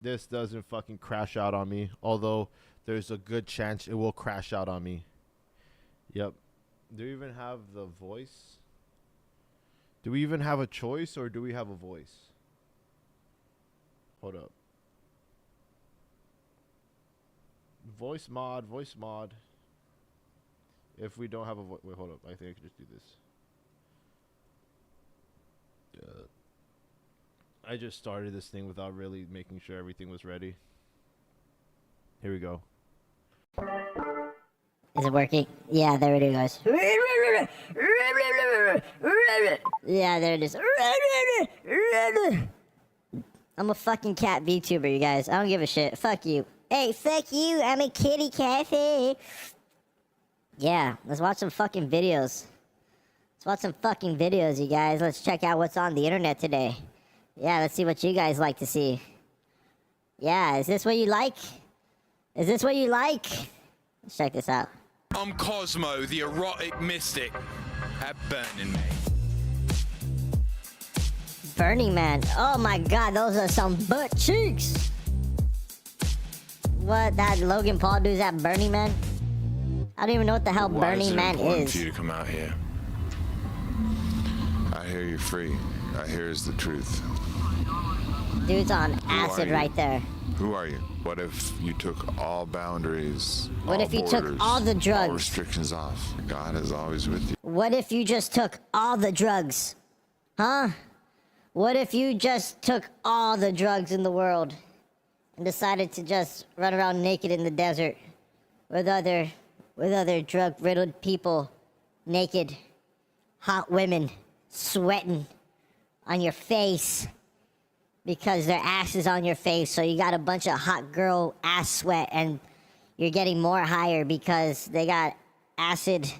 this doesn't fucking crash out on me. Although there's a good chance it will crash out on me. Yep. Do we even have the voice? Do we even have a choice, or do we have a voice? Hold up. Voice mod, voice mod. If we don't have a voice, wait, hold up. I think I can just do this. I just started this thing without really making sure everything was ready. Here we go. Is it working? Yeah, there it goes. Yeah, there it is. I'm a fucking cat VTuber, you guys. I don't give a shit. Fuck you. Hey, fuck you. I'm a kitty cafe. Yeah, let's watch some fucking videos. Let's watch some fucking videos, you guys. Let's check out what's on the internet today. Yeah, let's see what you guys like to see. Yeah, is this what you like? Is this what you like? Let's check this out. I'm Cosmo, the erotic mystic at Burning Man. Burning Man. Oh my god, those are some butt cheeks. What, that Logan Paul dude's at Burning Man? I don't even know what the hell Burning Man is. Why is it important for you to come out here? I hear you're free. I hear is the truth. Dude's on acid right there. Who are you? What if you took all boundaries, what all if you borders, took all the drugs? all restrictions off? God is always with you. What if you just took all the drugs? Huh? What if you just took all the drugs in the world and decided to just run around naked in the desert with other drug-riddled people, naked, hot women, sweating on your face because their ass is on your face, so you got a bunch of hot girl ass sweat and you're getting more higher because they got acid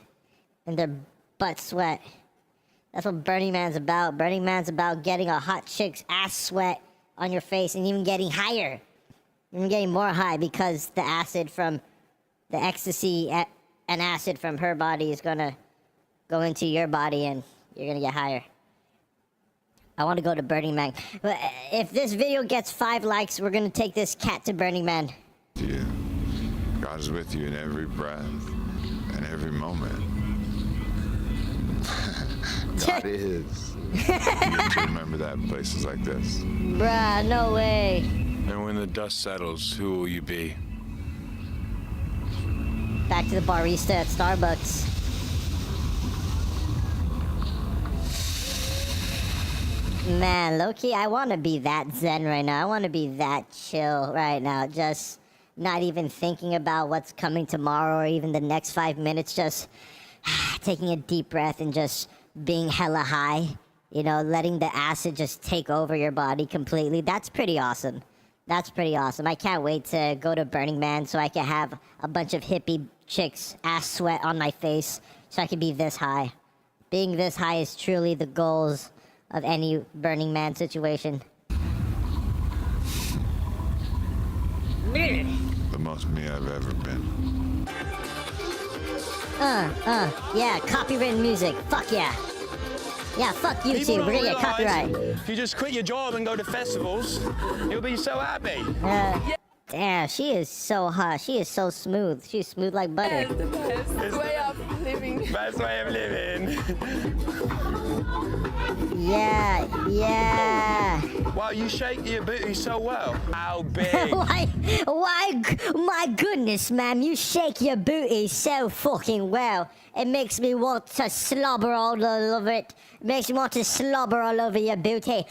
in their butt sweat. That's what Burning Man's about. Burning Man's about getting a hot chick's ass sweat on your face and even getting higher. Even getting more high because the acid from the ecstasy and acid from her body is gonna go into your body and you're gonna get higher. I want to go to Burning Man. But if this video gets 5 likes, we're gonna take this cat to Burning Man. Yeah. God is with you in every breath and every moment. God is. You have to remember that in places like this. Bruh, no way. And when the dust settles, who will you be? Back to the barista at Starbucks. Man, low-key, I want to be that zen right now. I want to be that chill right now. Just not even thinking about what's coming tomorrow or even the next 5 minutes. Just taking a deep breath and just being hella high. You know, letting the acid just take over your body completely. That's pretty awesome. That's pretty awesome. I can't wait to go to Burning Man so I can have a bunch of hippie chicks' ass sweat on my face so I can be this high. Being this high is truly the goals of any Burning Man situation. The most me I've ever been. Yeah, copywritten music. Fuck yeah. Yeah, fuck YouTube. We're gonna get copyright. If you just quit your job and go to festivals, you'll be so happy. Damn, she is so hot. She is so smooth. She's smooth like butter. The best way of living. Best way of living. Yeah. Wow, you shake your booty so well. How big? Why, my goodness, ma'am, you shake your booty so fucking well. It makes me want to slobber all over it. It makes me want to slobber all over your booty.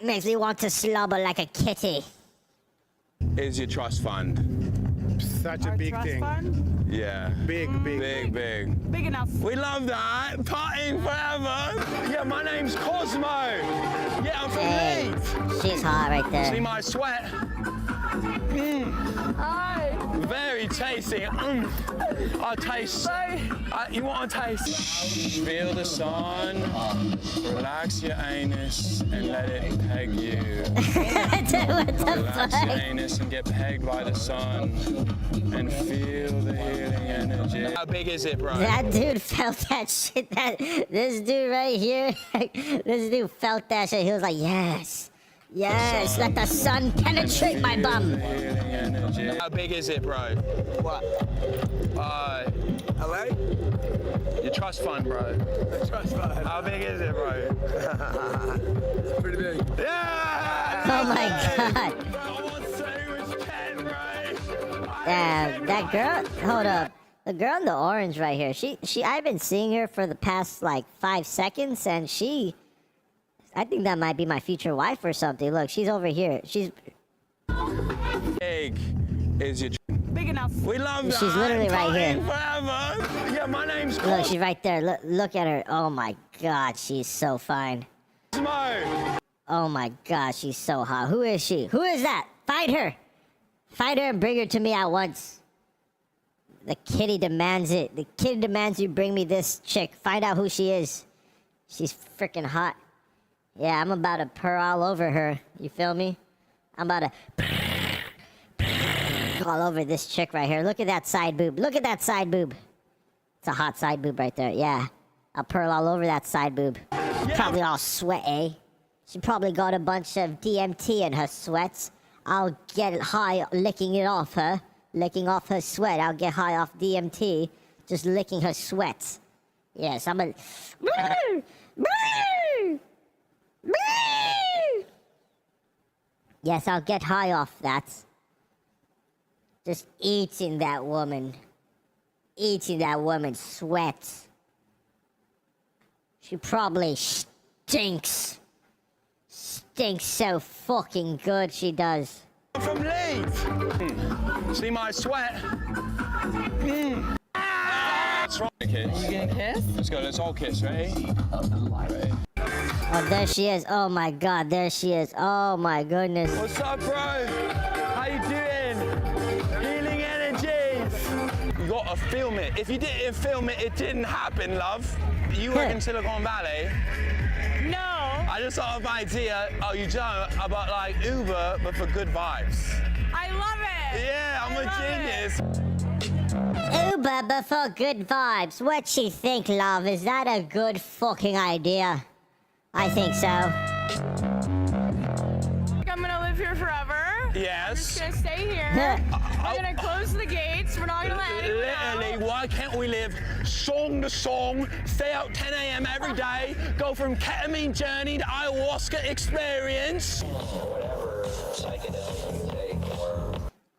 Makes me want to slobber like a kitty. Is your trust fund? Such a big thing. Fund? Yeah. Big. Big enough. We love that. Partying forever. Yeah, my name's Cosmo. Yeah, I'm from Leeds. She's hot right See there. my sweat? Hi. Very tasty. I taste. You want to taste? Feel the sun. Relax your anus and let it peg you. What the Relax your fuck? anus and get pegged by the sun and feel the healing energy. How big is it, bro? That dude felt that shit. This dude right here, this dude felt that shit. He was like, yes, yes, let the sun penetrate my Feel bum. the healing energy. How big is it, bro? What? LA? Your trust fund, bro. Trust fund. How big is it, bro? Pretty big. Yeah! Oh my god. I want so much Ken, bro. Damn, that girl, hold up. The girl in the orange right here, I've been seeing her for the past like 5 seconds, and I think that might be my future wife or something. Look, she's over here. She's Big is your. Big enough. We love that. She's literally right here. Forever. Yeah, my name's look, she's right there. Look at her. Oh my god, she's so fine. Cosmo. Oh my god, she's so hot. Who is she? Who is that? Find her. Find her and bring her to me at once. The kitty demands it. The kitty demands you bring me this chick. Find out who she is. She's freaking hot. Yeah, I'm about to purr all over her. You feel me? I'm about to all over this chick right here. Look at that side boob. Look at that side boob. It's a hot side boob right there. Yeah. I'll purl all over that side boob. Probably all sweaty. She probably got a bunch of DMT in her sweats. I'll get high licking it off her. Licking off her sweat. I'll get high off DMT. Just licking her sweats. Yes, I'm a... Yes, I'll get high off that. Just eating that woman. Eating that woman's sweat. She probably stinks. Stinks so fucking good, she does. From Leeds. See my sweat? That's right, kiss. You gonna kiss? Let's go, let's all kiss, ready? Oh, there she is. Oh my god, there she is. Oh my goodness. What's up, bro? How you doing? Healing energies. You gotta film it. If you didn't film it, it didn't happen, love. You work in Silicon Valley. No. I just thought of an idea. Oh, you don't? About like Uber, but for good vibes. I love it. Yeah, I'm I a love genius. Uber, but for good vibes. What she think, love? Is that a good fucking idea? I think so. I'm gonna live here forever. Yes. I'm just gonna stay here. I'm gonna close the gates. We're not gonna let anyone Literally, out. why can't we live song to song, stay out 10 a.m. every day, go from ketamine journey to ayahuasca experience?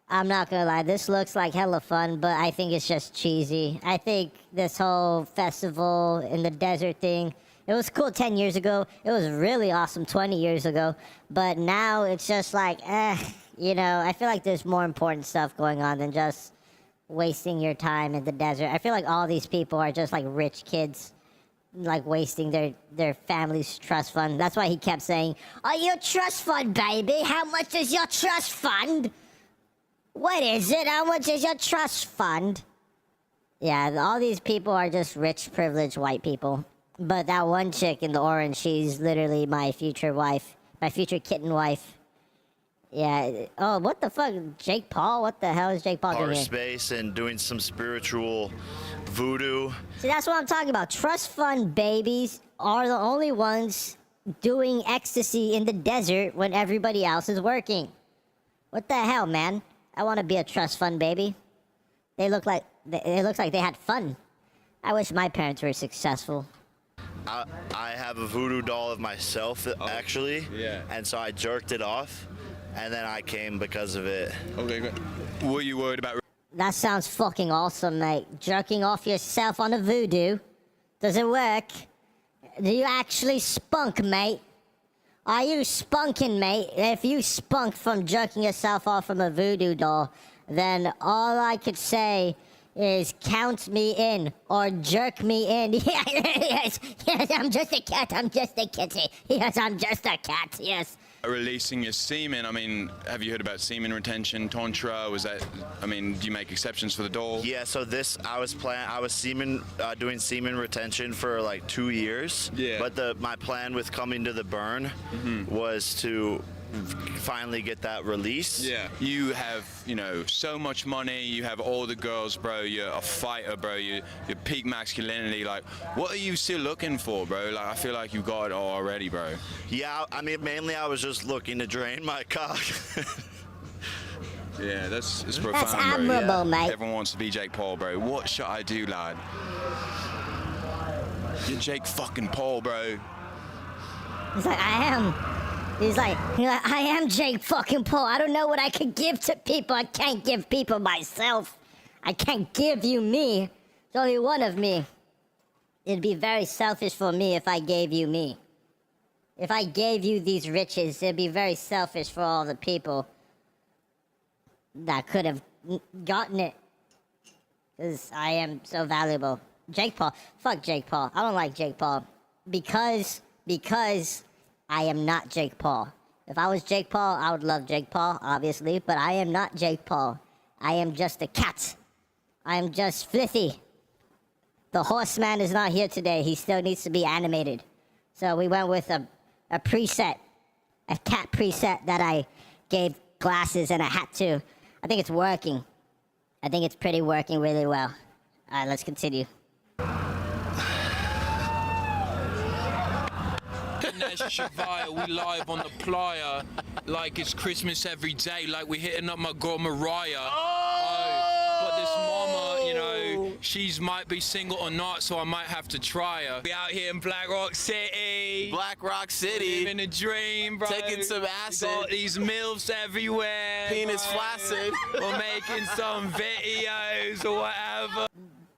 I'm not gonna lie, this looks like hella fun, but I think it's just cheesy. I think this whole festival in the desert thing, it was cool 10 years ago. It was really awesome 20 years ago. But now it's just like, you know, I feel like there's more important stuff going on than just wasting your time in the desert. I feel like all these people are just like rich kids, like wasting their family's trust fund. That's why he kept saying, "Oh, your trust fund, baby. How much is your trust fund? What is it? How much is your trust fund?" Yeah, all these people are just rich, privileged white people. But that one chick in the orange, she's literally my future wife. My future kitten wife. Yeah. Oh, what the fuck? Jake Paul? What the hell is Jake Paul doing Outer here? space and doing some spiritual voodoo. See, that's what I'm talking about. Trust fund babies are the only ones doing ecstasy in the desert when everybody else is working. What the hell, man? I want to be a trust fund baby. It looks like they had fun. I wish my parents were successful. I have a voodoo doll of myself, actually. Yeah. And so I jerked it off, and then I came because of it. Okay, great. Were you worried about? That sounds fucking awesome, mate. Jerking off yourself on a voodoo. Does it work? Do you actually spunk, mate? Are you spunking, mate? If you spunk from jerking yourself off from a voodoo doll, then all I could say is count me in or jerk me in. Yes, I'm just a cat. I'm just a kitty. Yes, I'm just a cat. Yes. releasing your semen. I mean, have you heard about semen retention, tantra? Was that? I mean, do you make exceptions for the doll? Yeah, so I was doing semen retention for like 2 years. Yeah. But my plan with coming to the burn was to finally get that release. Yeah. You have, you know, so much money. You have all the girls, bro. You're a fighter, bro. You're peak masculinity. Like, what are you still looking for, bro? Like, I feel like you got it all already, bro. Yeah, I mean, mainly I was just looking to drain my cock. Yeah, it's profound, That's bro. admirable, mate. Everyone wants to be Jake Paul, bro. What should I do, lad? You're Jake fucking Paul, bro. He's like, I am. He's like, I am Jake fucking Paul. I don't know what I could give to people. I can't give people myself. I can't give you me. There's only one of me. It'd be very selfish for me if I gave you me. If I gave you these riches, it'd be very selfish for all the people that could have gotten it. Because I am so valuable. Jake Paul. Fuck Jake Paul. I don't like Jake Paul. Because I am not Jake Paul. If I was Jake Paul, I would love Jake Paul, obviously, but I am not Jake Paul. I am just a cat. I am just Fliffy. The horseman is not here today. He still needs to be animated. So we went with a preset, a cat preset that I gave glasses and a hat to. I think it's working. I think it's pretty working really well. All right, let's continue. Shavaya, we live on the playa like it's Christmas every day, like we're hitting up my girl Mariah. But this mama, you know, she's might be single or not, so I might have to try her. We out here in Black Rock City. Black Rock City. Living a dream, bro. Taking some acid. We got these MILFs everywhere. Penis bro. flaccid. We're making some videos or whatever.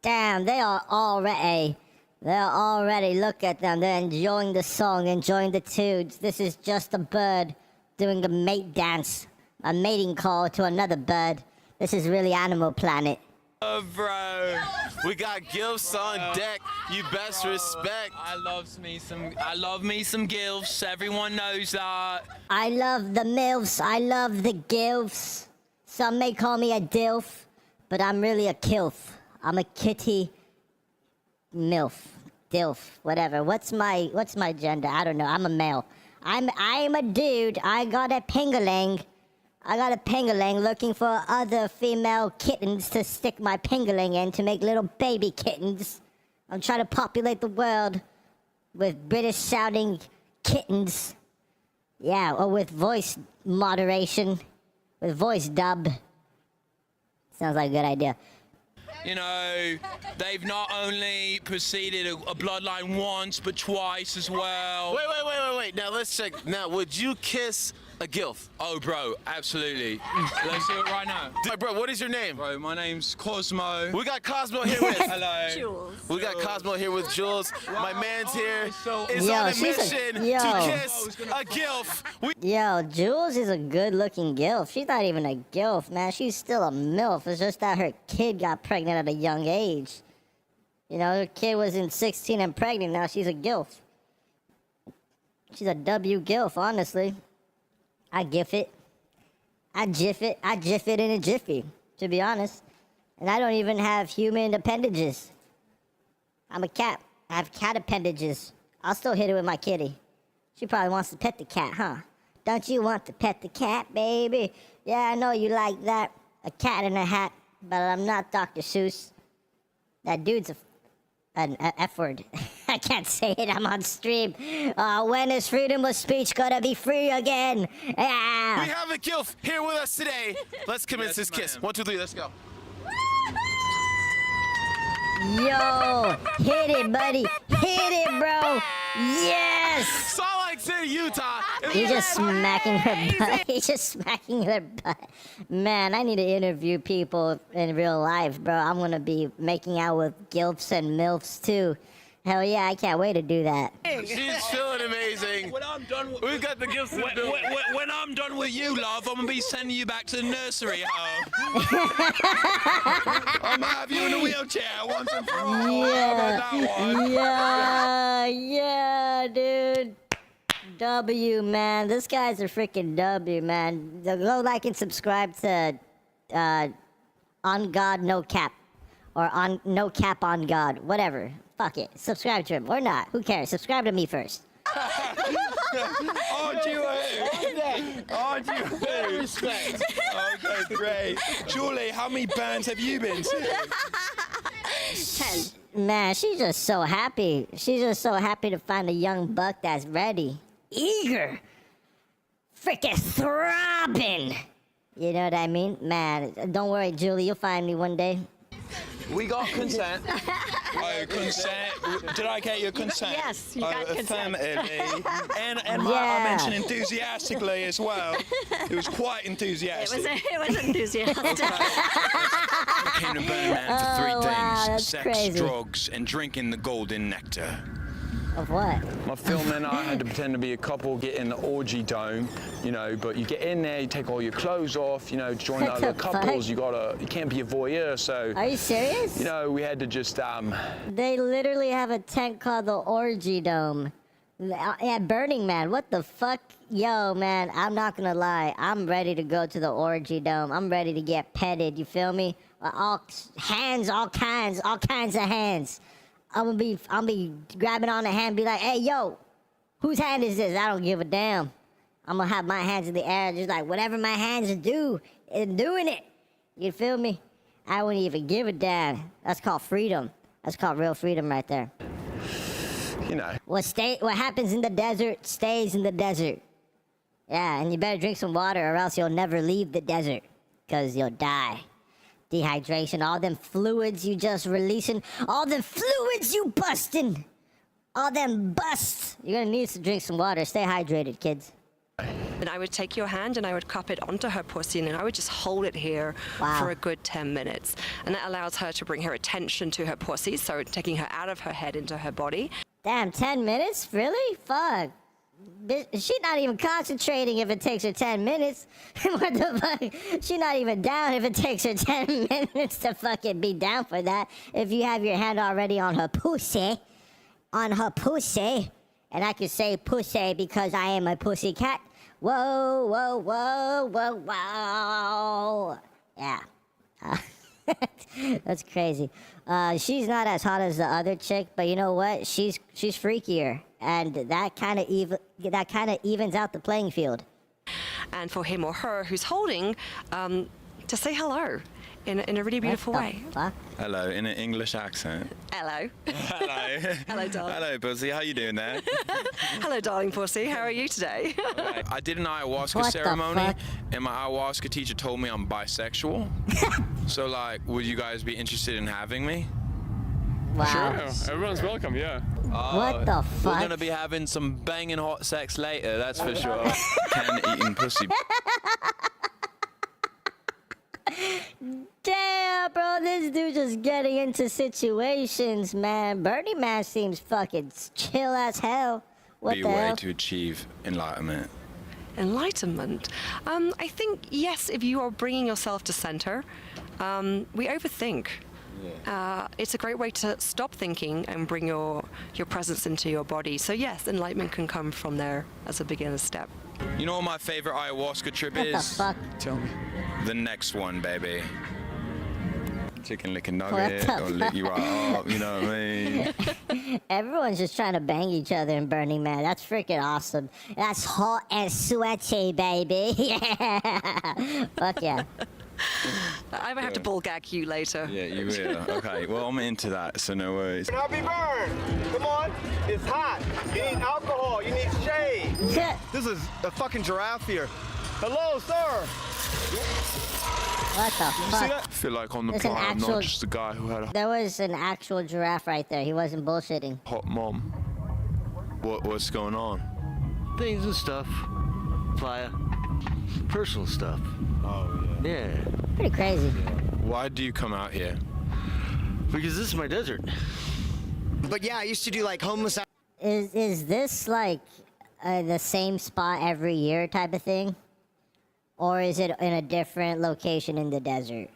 Damn, they are already. They're already, look at them, they're enjoying the song, enjoying the tunes. This is just a bird doing a mate dance, a mating call to another bird. This is really Animal Planet. Oh, bro. We got gifts on deck. You best respect. I love me some gilfs. Everyone knows that. I love the MILFs, I love the GILFs. Some may call me a DILF, but I'm really a KILF. I'm a kitty MILF, DILF, whatever. What's my gender? I don't know. I'm a male. I'm a dude. I got a pingaling. Looking for other female kittens to stick my pingaling in to make little baby kittens. I'm trying to populate the world with British sounding kittens. Yeah, or with voice moderation, with voice dub. Sounds like a good idea. You know, they've not only preceded a bloodline once, but twice as well. Wait. Now let's check. Now, would you kiss a gilf? Oh, bro, absolutely. Let's do it right now. Bro, what is your name? Bro, my name's Cosmo. We got Cosmo here with. Hello. Jules. We got Cosmo here with Jules. My man's here so- is Yo, on a she's a- mission yo. to kiss a gilf. Yo, Jules is a good-looking gilf. She's not even a gilf, man. She's still a MILF. It's just that her kid got pregnant at a young age. You know, her kid was in 16 and pregnant. Now she's a gilf. She's a W gilf, honestly. I gif it. I jiff it in a jiffy, to be honest. And I don't even have human appendages. I'm a cat. I have cat appendages. I'll still hit it with my kitty. She probably wants to pet the cat, huh? Don't you want to pet the cat, baby? Yeah, I know you like that. A cat in a hat, but I'm not Dr. Seuss. That dude's an F word. I can't say it, I'm on stream. When is freedom of speech gonna be free again? Yeah. We have a gilf here with us today. Let's commence this kiss. 1, 2, 3, let's go. Yo, hit it, buddy. Hit it, bro. Yes. Salt Lake City, Utah. He's just smacking her butt. He's just smacking her butt. Man, I need to interview people in real life, bro. I'm gonna be making out with gilfs and milfs too. Hell yeah, I can't wait to do that. She's feeling amazing. When I'm done with, We've got the gifts. when I'm done with you, love, I'm gonna be sending you back to the nursery home. I'm gonna have you in a wheelchair once and for all. Yeah. How about that one? Yeah, dude. W, man. This guy's a freaking W, man. Go like and subscribe to On God No Cap. Or on No Cap on God. Whatever. Fuck it. Subscribe to him. Or not. Who cares? Subscribe to me first. Aren't you? Aren't you? Respect. Okay, great. Julie, how many bands have you been to? 10. Man, she's just so happy. She's just so happy to find a young buck that's ready. Eager. Freaking throbbing. You know what I mean? Man, don't worry, Julie. You'll find me one day. We got consent. Oh, consent. Did I get your consent? Yes, you got consent. Affirmatively. And might I Yeah. mention enthusiastically as well. It was quite enthusiastic. It was enthusiastic. I came to Burning Man for three Oh, wow, things: that's sex, crazy. drugs, and drinking the golden nectar. Of what? My film and I had to pretend to be a couple, get in the orgy dome, you know, but you get in there, you take all your clothes off, you know, join What other the couples, fuck? you can't be a voyeur, so, Are you serious? you know, we had to just, They literally have a tent called the Orgy Dome. Yeah, Burning Man. What the fuck? Yo, man, I'm not gonna lie. I'm ready to go to the Orgy Dome. I'm ready to get petted. You feel me? All hands, all kinds of hands. I'll be grabbing on the hand, be like, hey, yo, whose hand is this? I don't give a damn. I'm gonna have my hands in the air, just like whatever my hands do, and doing it. You feel me? I wouldn't even give a damn. That's called freedom. That's called real freedom right there. you know. What happens in the desert stays in the desert. Yeah, and you better drink some water or else you'll never leave the desert, 'cause you'll die. Dehydration, all them fluids you just releasing, all them fluids you busting, all them busts. You're gonna need to drink some water. Stay hydrated, kids. And I would take your hand and I would cup it onto her pussy and I would just hold it here Wow. for a good 10 minutes. And that allows her to bring her attention to her pussy, so taking her out of her head into her body. Damn, 10 minutes? Really? Fuck. She's not even concentrating if it takes her 10 minutes. What the fuck? She's not even down if it takes her 10 minutes to fucking be down for that. If you have your hand already on her pussy, and I can say pussy because I am a pussy cat. Whoa, whoa, whoa, whoa, whoa. Yeah. That's crazy. She's not as hot as the other chick, but you know what? She's freakier, and that kind of evens out the playing field. And for him or her who's holding, to say hello in a really beautiful What the way. fuck? Hello, in an English accent. Hello. Hello. Hello, darling. Hello, Pussy. How you doing there? Hello, darling pussy. How are you today? Okay. I did an ayahuasca What the ceremony, fuck? and my ayahuasca teacher told me I'm bisexual. So, like, would you guys be interested in having me? Wow. Everyone's welcome, yeah. What the fuck? We're gonna be having some banging hot sex later, that's for sure. Ken eating pussy. Damn, bro, this dude just getting into situations, man. Burning Man seems fucking chill as hell. What Be the a way hell? to achieve enlightenment. Enlightenment. I think, yes, if you are bringing yourself to center, we overthink. It's a great way to stop thinking and bring your presence into your body. So yes, enlightenment can come from there as a beginner step. You know what my favorite ayahuasca trip What the is? fuck? Tell me. The next one, baby. Chicken licking What nugget, the or lick you right up, you know what I mean? Everyone's just trying to bang each other in Burning Man. That's freaking awesome. That's hot and sweaty, baby. Yeah. Fuck yeah. I might have to bull gag you later. Yeah, you will. Okay, well, I'm into that, so no worries. Happy burn. Come on. It's hot. You need alcohol. You need shade. This is a fucking giraffe here. Hello, sir. What the fuck? I feel like on the There's an plot, I'm actual- not just a guy who had a There was an actual giraffe right there. He wasn't bullshitting. hot mom. What's going on? Things and stuff. Via personal stuff. Oh, Yeah. Pretty crazy. Why do you come out here? Because this is my desert. But yeah, I used to do like homeless. Is this like the same spot every year type of thing? Or is it in a different location in the desert?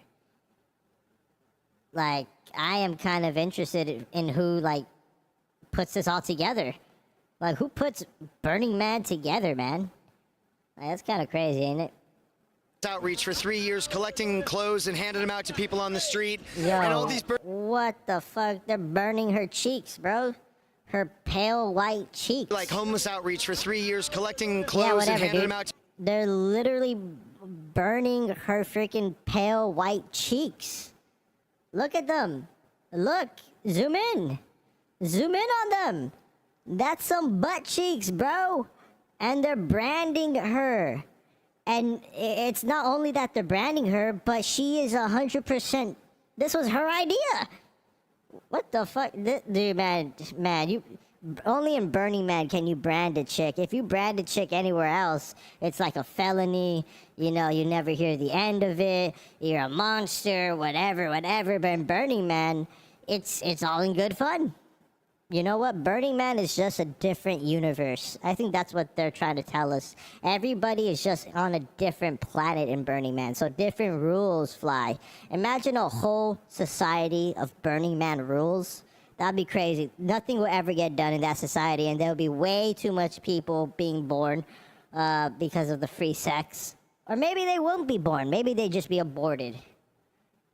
Like, I am kind of interested in who, like, puts this all together. Like, who puts Burning Man together, man? Like, that's kind of crazy, ain't it? Outreach for 3 years, collecting clothes and handing them out to people on the street. Yo, and all these what the fuck? They're burning her cheeks, bro. Her pale white cheeks. like homeless outreach for 3 years, collecting Yeah, clothes and whatever, handing dude. them out to They're literally burning her freaking pale white cheeks. Look at them. Look. Zoom in. Zoom in on them. That's some butt cheeks, bro. And they're branding her. And it's not only that they're branding her, but she is 100%. This was her idea. What the fuck? Dude, man, you only in Burning Man can you brand a chick. If you brand a chick anywhere else, it's like a felony. You know, you never hear the end of it. You're a monster, whatever. But in Burning Man, it's all in good fun. You know what? Burning Man is just a different universe. I think that's what they're trying to tell us. Everybody is just on a different planet in Burning Man, so different rules fly. Imagine a whole society of Burning Man rules. That'd be crazy. Nothing will ever get done in that society, and there'll be way too much people being born because of the free sex. Or maybe they won't be born. Maybe they just be aborted.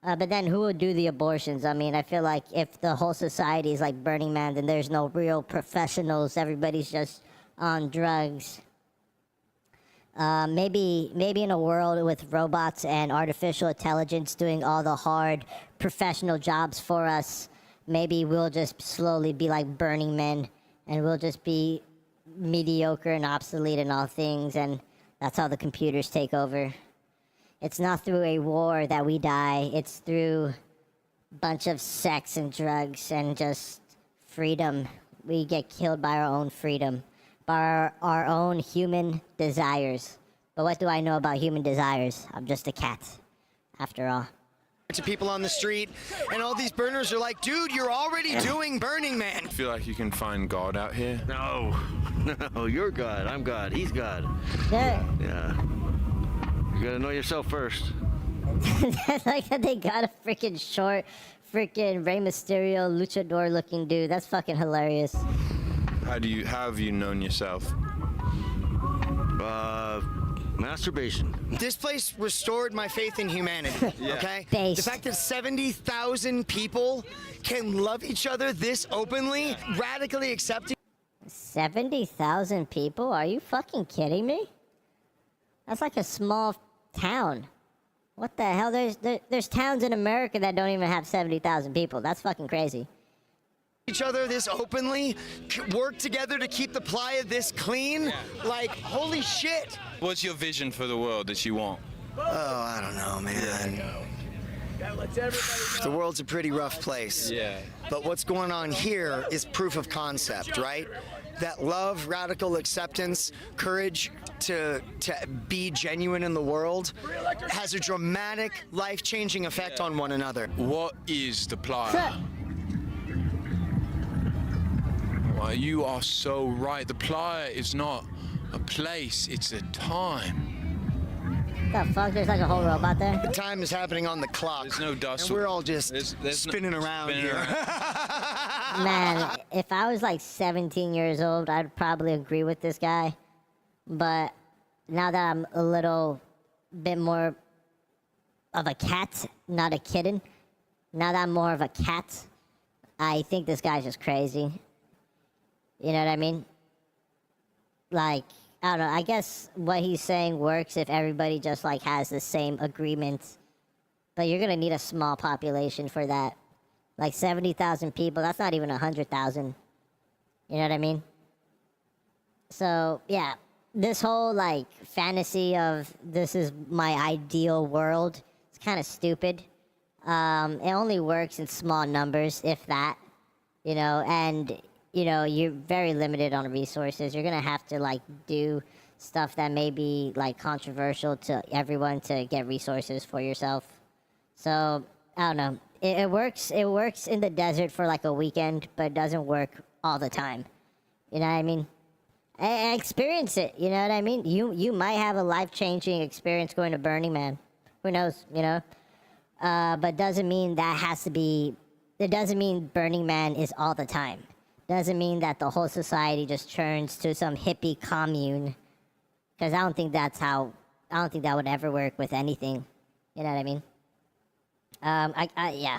But then who would do the abortions? I mean, I feel like if the whole society is like Burning Man, then there's no real professionals. Everybody's just on drugs. Maybe in a world with robots and artificial intelligence doing all the hard professional jobs for us, maybe we'll just slowly be like Burning Men, and we'll just be mediocre and obsolete in all things, and that's how the computers take over. It's not through a war that we die. It's through a bunch of sex and drugs and just freedom. We get killed by our own freedom, by our own human desires. But what do I know about human desires? I'm just a cat, after all. to people on the street, and all these burners are like, dude, you're already doing Burning Man. I feel like you can find God out here. No, you're God. I'm God. He's God. Yeah. You gotta know yourself first. Like they got a freaking short, freaking Rey Mysterio luchador looking dude. That's fucking hilarious. How have you known yourself? Masturbation. This place restored my faith in humanity, okay? Based. The fact that 70,000 people can love each other this openly, radically accepting. 70,000 people? Are you fucking kidding me? That's like a small town. What the hell? There's towns in America that don't even have 70,000 people. That's fucking crazy. Each other this openly, work together to keep the playa this clean. Like, holy shit. What's your vision for the world that you want? Oh, I don't know, man. The world's a pretty rough place. Yeah. But what's going on here is proof of concept, right? That love, radical acceptance, courage to be genuine in the world has a dramatic, life-changing effect on one another. What is the playa? Well, you are so right. The playa is not a place, it's a time. What the fuck? There's like a whole robot there? The time is happening on the clock. There's no dust. And we're all just there's spinning around here. Man, if I was like 17 years old, I'd probably agree with this guy. But now that I'm a little bit more of a cat, not a kitten, now that I'm more of a cat, I think this guy's just crazy. You know what I mean? Like, I don't know, I guess what he's saying works if everybody just like has the same agreement. But you're gonna need a small population for that. Like 70,000 people, that's not even 100,000. You know what I mean? So, yeah, this whole like fantasy of this is my ideal world, it's kind of stupid. It only works in small numbers, if that, you know, and you know, you're very limited on resources. You're gonna have to like do stuff that may be like controversial to everyone to get resources for yourself. So I don't know. It works. It works in the desert for like a weekend, but it doesn't work all the time. You know what I mean? Experience it. You know what I mean? You might have a life-changing experience going to Burning Man. Who knows? You know. But doesn't mean that has to be. It doesn't mean Burning Man is all the time. doesn't mean that the whole society just turns to some hippie commune. Because I don't think that would ever work with anything. You know what I mean? Yeah.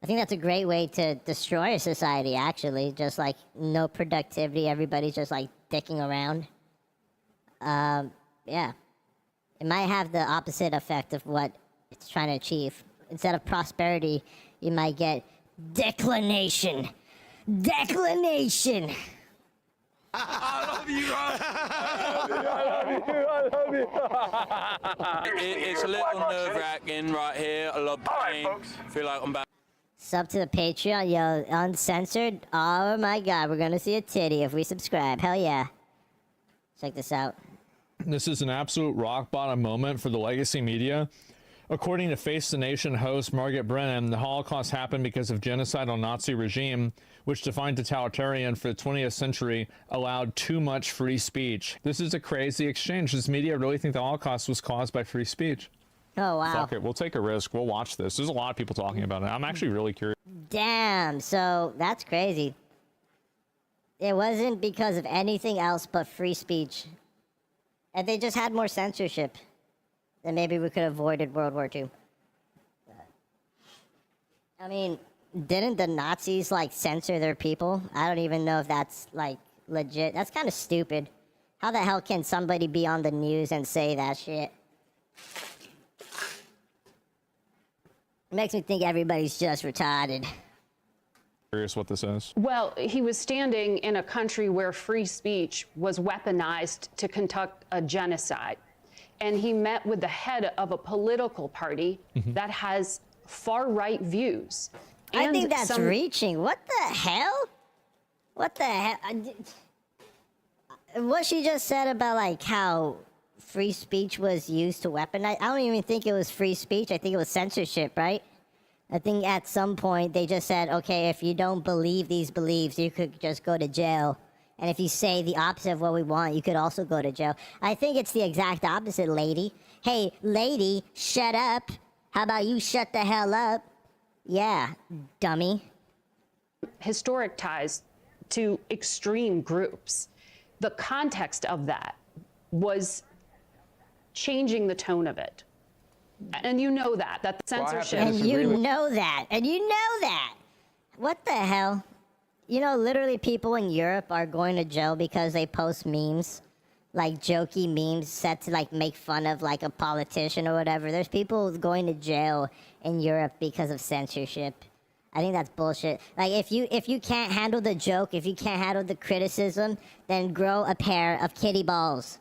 I think that's a great way to destroy a society, actually. Just like no productivity, everybody's just like dicking around. Yeah. It might have the opposite effect of what it's trying to achieve. Instead of prosperity, you might get declination. Declination! I love you, I love you. It's a little nerve-wracking right here. A lot of pain. Feel like I'm back. Sub to the Patreon, yo, uncensored. Oh my god, we're gonna see a titty if we subscribe. Hell yeah. Check this out. This is an absolute rock bottom moment for the legacy media. According to Face the Nation host Margaret Brennan, the Holocaust happened because of genocidal Nazi regime, which defined totalitarian for the 20th century, allowed too much free speech. This is a crazy exchange. Does media really think the Holocaust was caused by free speech? Oh, wow. Fuck it. We'll take a risk. We'll watch this. There's a lot of people talking about it. I'm actually really curious. Damn, so that's crazy. It wasn't because of anything else but free speech. And they just had more censorship. Then maybe we could have avoided World War II. I mean, didn't the Nazis, like, censor their people? I don't even know if that's, like, legit. That's kind of stupid. How the hell can somebody be on the news and say that shit? It makes me think everybody's just retarded. Curious what this is. Well, he was standing in a country where free speech was weaponized to conduct a genocide. And he met with the head of a political party that has far-right views. I think that's reaching. What the hell? What the hell? What she just said about, like, how free speech was used to weaponize, I don't even think it was free speech. I think it was censorship, right? I think at some point they just said, okay, if you don't believe these beliefs, you could just go to jail. And if you say the opposite of what we want, you could also go to jail. I think it's the exact opposite, lady. Hey, lady, shut up. How about you shut the hell up? Yeah, dummy. Historic ties to extreme groups. The context of that was changing the tone of it. And you know that the censorship... And you know that. And you know that. What the hell? You know, literally people in Europe are going to jail because they post memes, like jokey memes set to like make fun of like a politician or whatever. There's people going to jail in Europe because of censorship. I think that's bullshit. Like if you can't handle the joke, if you can't handle the criticism, then grow a pair of kitty balls.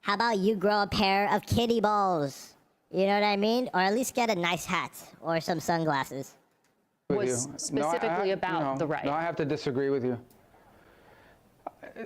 How about you grow a pair of kitty balls? You know what I mean? Or at least get a nice hat or some sunglasses. Was specifically about the right. No, I have to disagree with you.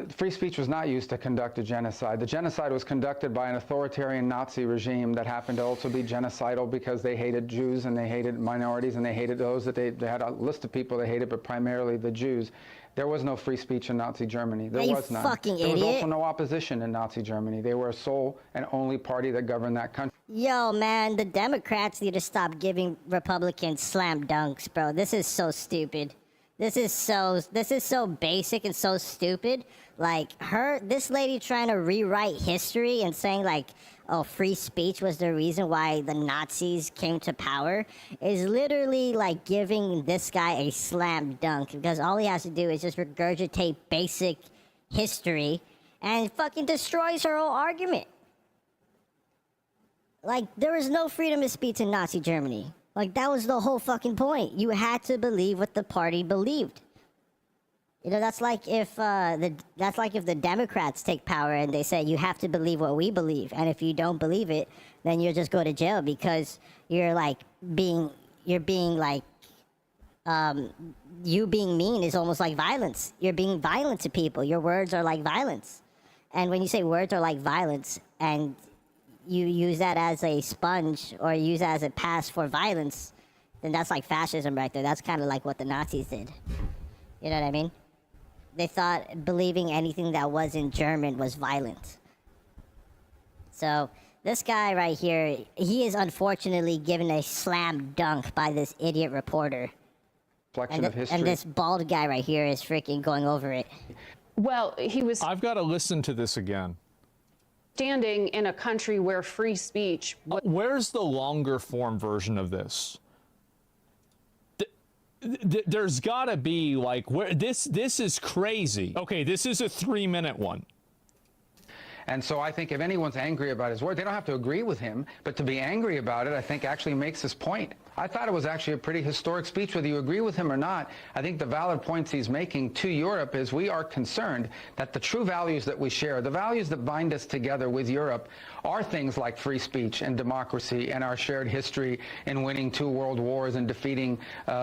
Free speech was not used to conduct a genocide. The genocide was conducted by an authoritarian Nazi regime that happened to also be genocidal because they hated Jews and they hated minorities and they hated those that they had a list of people they hated, but primarily the Jews. There was no free speech in Nazi Germany. There was none. There was also no opposition in Nazi Germany. They were a sole and only party that governed that country. Yo, man, the Democrats need to stop giving Republicans slam dunks, bro. This is so stupid. This is so basic and so stupid. Like, this lady trying to rewrite history and saying, like, oh, free speech was the reason why the Nazis came to power is literally, like, giving this guy a slam dunk. Because all he has to do is just regurgitate basic history and it fucking destroys her whole argument. Like, there was no freedom of speech in Nazi Germany. Like, that was the whole fucking point. You had to believe what the party believed. You know, that's like if the Democrats take power and they say you have to believe what we believe, and if you don't believe it, then you'll just go to jail because you're being mean is almost like violence. You're being violent to people. Your words are like violence, and when you say words are like violence and you use that as a sponge or use that as a pass for violence, then that's like fascism right there. That's kind of like what the Nazis did. You know what I mean? They thought believing anything that wasn't German was violent. So this guy right here, he is unfortunately given a slam dunk by this idiot reporter. reflection of history. And this bald guy right here is freaking going over it. Well, he was I've got to listen to this again. standing in a country where free speech. Where's the longer form version of this? There's got to be like where this is crazy. Okay, this is a 3-minute one. And so I think if anyone's angry about his word, they don't have to agree with him, but to be angry about it, I think actually makes his point. I thought it was actually a pretty historic speech, whether you agree with him or not. I think the valid points he's making to Europe is we are concerned that the true values that we share, the values that bind us together with Europe, are things like free speech and democracy and our shared history in winning 2 world wars and defeating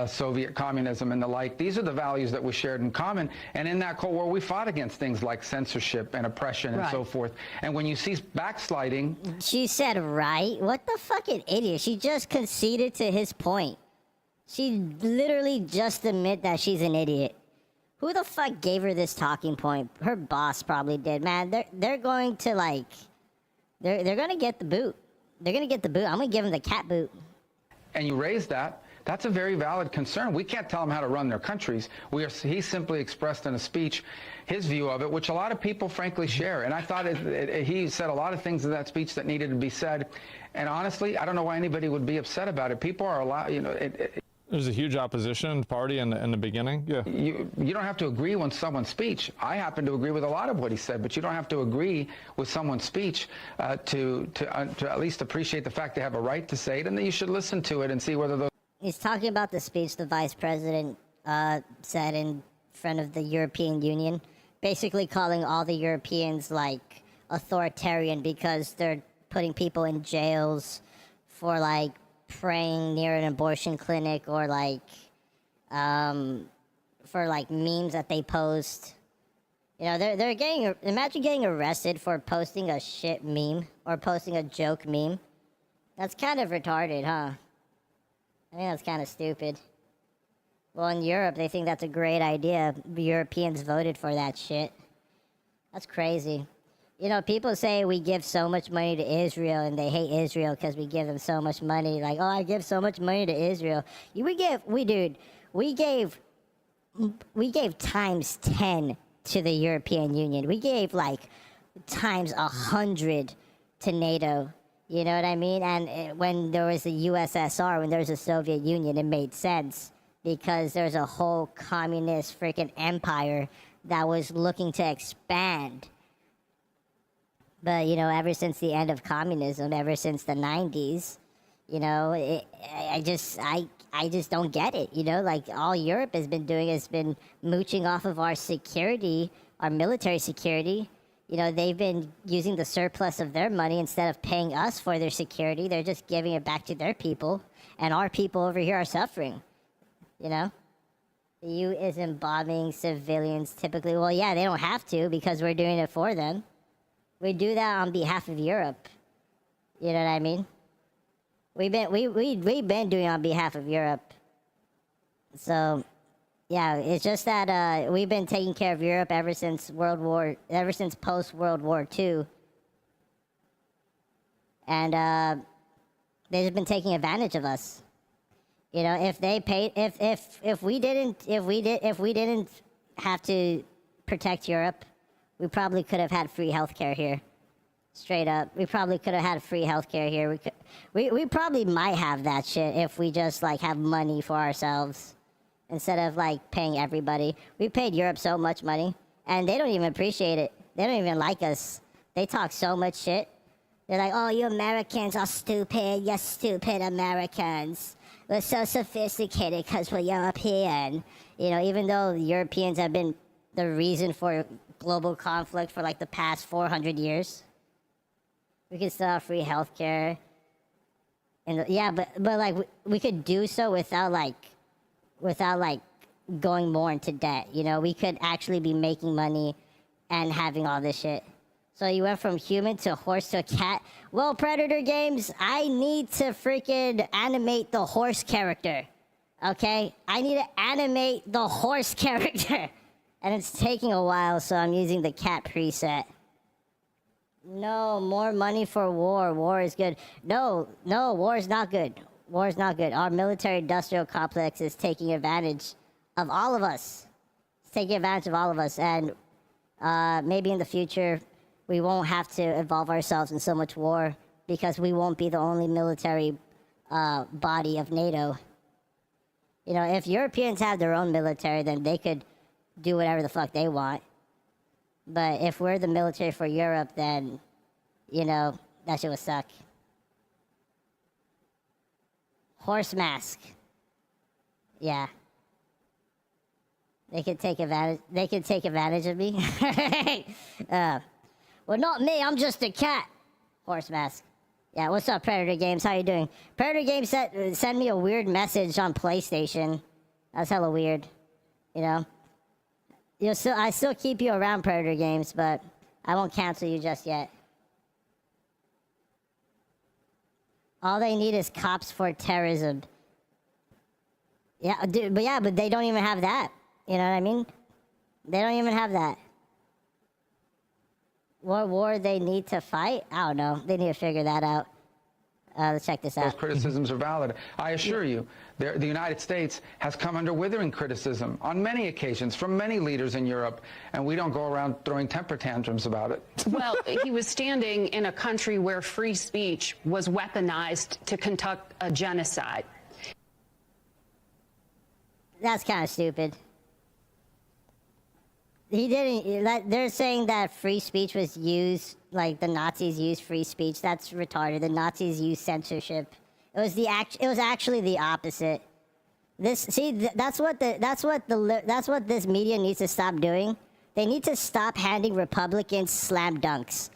Soviet communism and the like. These are the values that we shared in common. And in that Cold War, we fought against things like censorship and oppression and so forth. And when you see backsliding... She said, right? What the fucking idiot. She just conceded to his point. She literally just admit that she's an idiot. Who the fuck gave her this talking point? Her boss probably did. Man, they're going to like... They're going to get the boot. They're going to get the boot. I'm going to give them the cat boot. And you raise that, that's a very valid concern. We can't tell them how to run their countries. He simply expressed in a speech his view of it, which a lot of people frankly share. And I thought he said a lot of things in that speech that needed to be said. And honestly, I don't know why anybody would be upset about it. People are allowed, you know... There's a huge opposition party in the beginning. Yeah. You don't have to agree with someone's speech. I happen to agree with a lot of what he said, but you don't have to agree with someone's speech to at least appreciate the fact they have a right to say it, and that you should listen to it and see whether those... He's talking about the speech the vice president said in front of the European Union, basically calling all the Europeans like authoritarian because they're putting people in jails for like praying near an abortion clinic or like for like memes that they post. You know, they're getting, imagine getting arrested for posting a shit meme or posting a joke meme. That's kind of retarded, huh? I think that's kind of stupid. Well, in Europe, they think that's a great idea. The Europeans voted for that shit. That's crazy. You know, people say we give so much money to Israel and they hate Israel because we give them so much money. Like, oh, I give so much money to Israel. We gave times 10 to the European Union. We gave like times 100 to NATO. You know what I mean? And when there was the USSR, when there was the Soviet Union, it made sense because there's a whole communist freaking empire that was looking to expand. But, you know, ever since the end of communism, ever since the 90s, you know, I just don't get it, you know? Like, all Europe has been doing has been mooching off of our security, our military security. You know, they've been using the surplus of their money instead of paying us for their security. They're just giving it back to their people, and our people over here are suffering, you know? The EU isn't bombing civilians typically. Well, yeah, they don't have to because we're doing it for them. We do that on behalf of Europe. You know what I mean? We've been doing it on behalf of Europe. So, yeah, it's just that we've been taking care of Europe ever since post World War II, and they've just been taking advantage of us. You know, if they paid, if we didn't have to protect Europe, we probably could have had free healthcare here. Straight up, we probably could have had free healthcare here. We probably might have that shit if we just like have money for ourselves instead of like paying everybody. We paid Europe so much money, and they don't even appreciate it. They don't even like us. They talk so much shit. They're like, "Oh, you Americans are stupid. You stupid Americans. We're so sophisticated because we're European." You know, even though the Europeans have been the reason for global conflict for like the past 400 years. We could still have free healthcare. And yeah, but like we could do so without going more into debt. You know, we could actually be making money and having all this shit. So you went from human to horse to a cat. Well, Predator Games, I need to freaking animate the horse character. Okay? I need to animate the horse character. And it's taking a while, so I'm using the cat preset. No, more money for war. War is good. No, war is not good. War is not good. Our military-industrial complex is taking advantage of all of us. It's taking advantage of all of us, and maybe in the future we won't have to involve ourselves in so much war because we won't be the only military body of NATO. You know, if Europeans have their own military, then they could do whatever the fuck they want. But if we're the military for Europe, then, you know, that shit would suck. Horse mask. Yeah. They could take advantage. They could take advantage of me. Well, not me. I'm just a cat. Horse mask. Yeah. What's up, Predator Games? How you doing? Predator Games sent me a weird message on PlayStation. That's hella weird. You know. I still keep you around, Predator Games, but I won't cancel you just yet. All they need is cops for terrorism. Yeah, dude, but they don't even have that. You know what I mean? They don't even have that. What war they need to fight? I don't know. They need to figure that out. Let's check this out. Those criticisms are valid. I assure you, the United States has come under withering criticism on many occasions from many leaders in Europe, and we don't go around throwing temper tantrums about it. Well, he was standing in a country where free speech was weaponized to conduct a genocide. That's kind of stupid. He didn't. They're saying that free speech was used, like the Nazis used free speech. That's retarded. The Nazis used censorship. It was actually the opposite. That's what this media needs to stop doing. They need to stop handing Republicans slam dunks.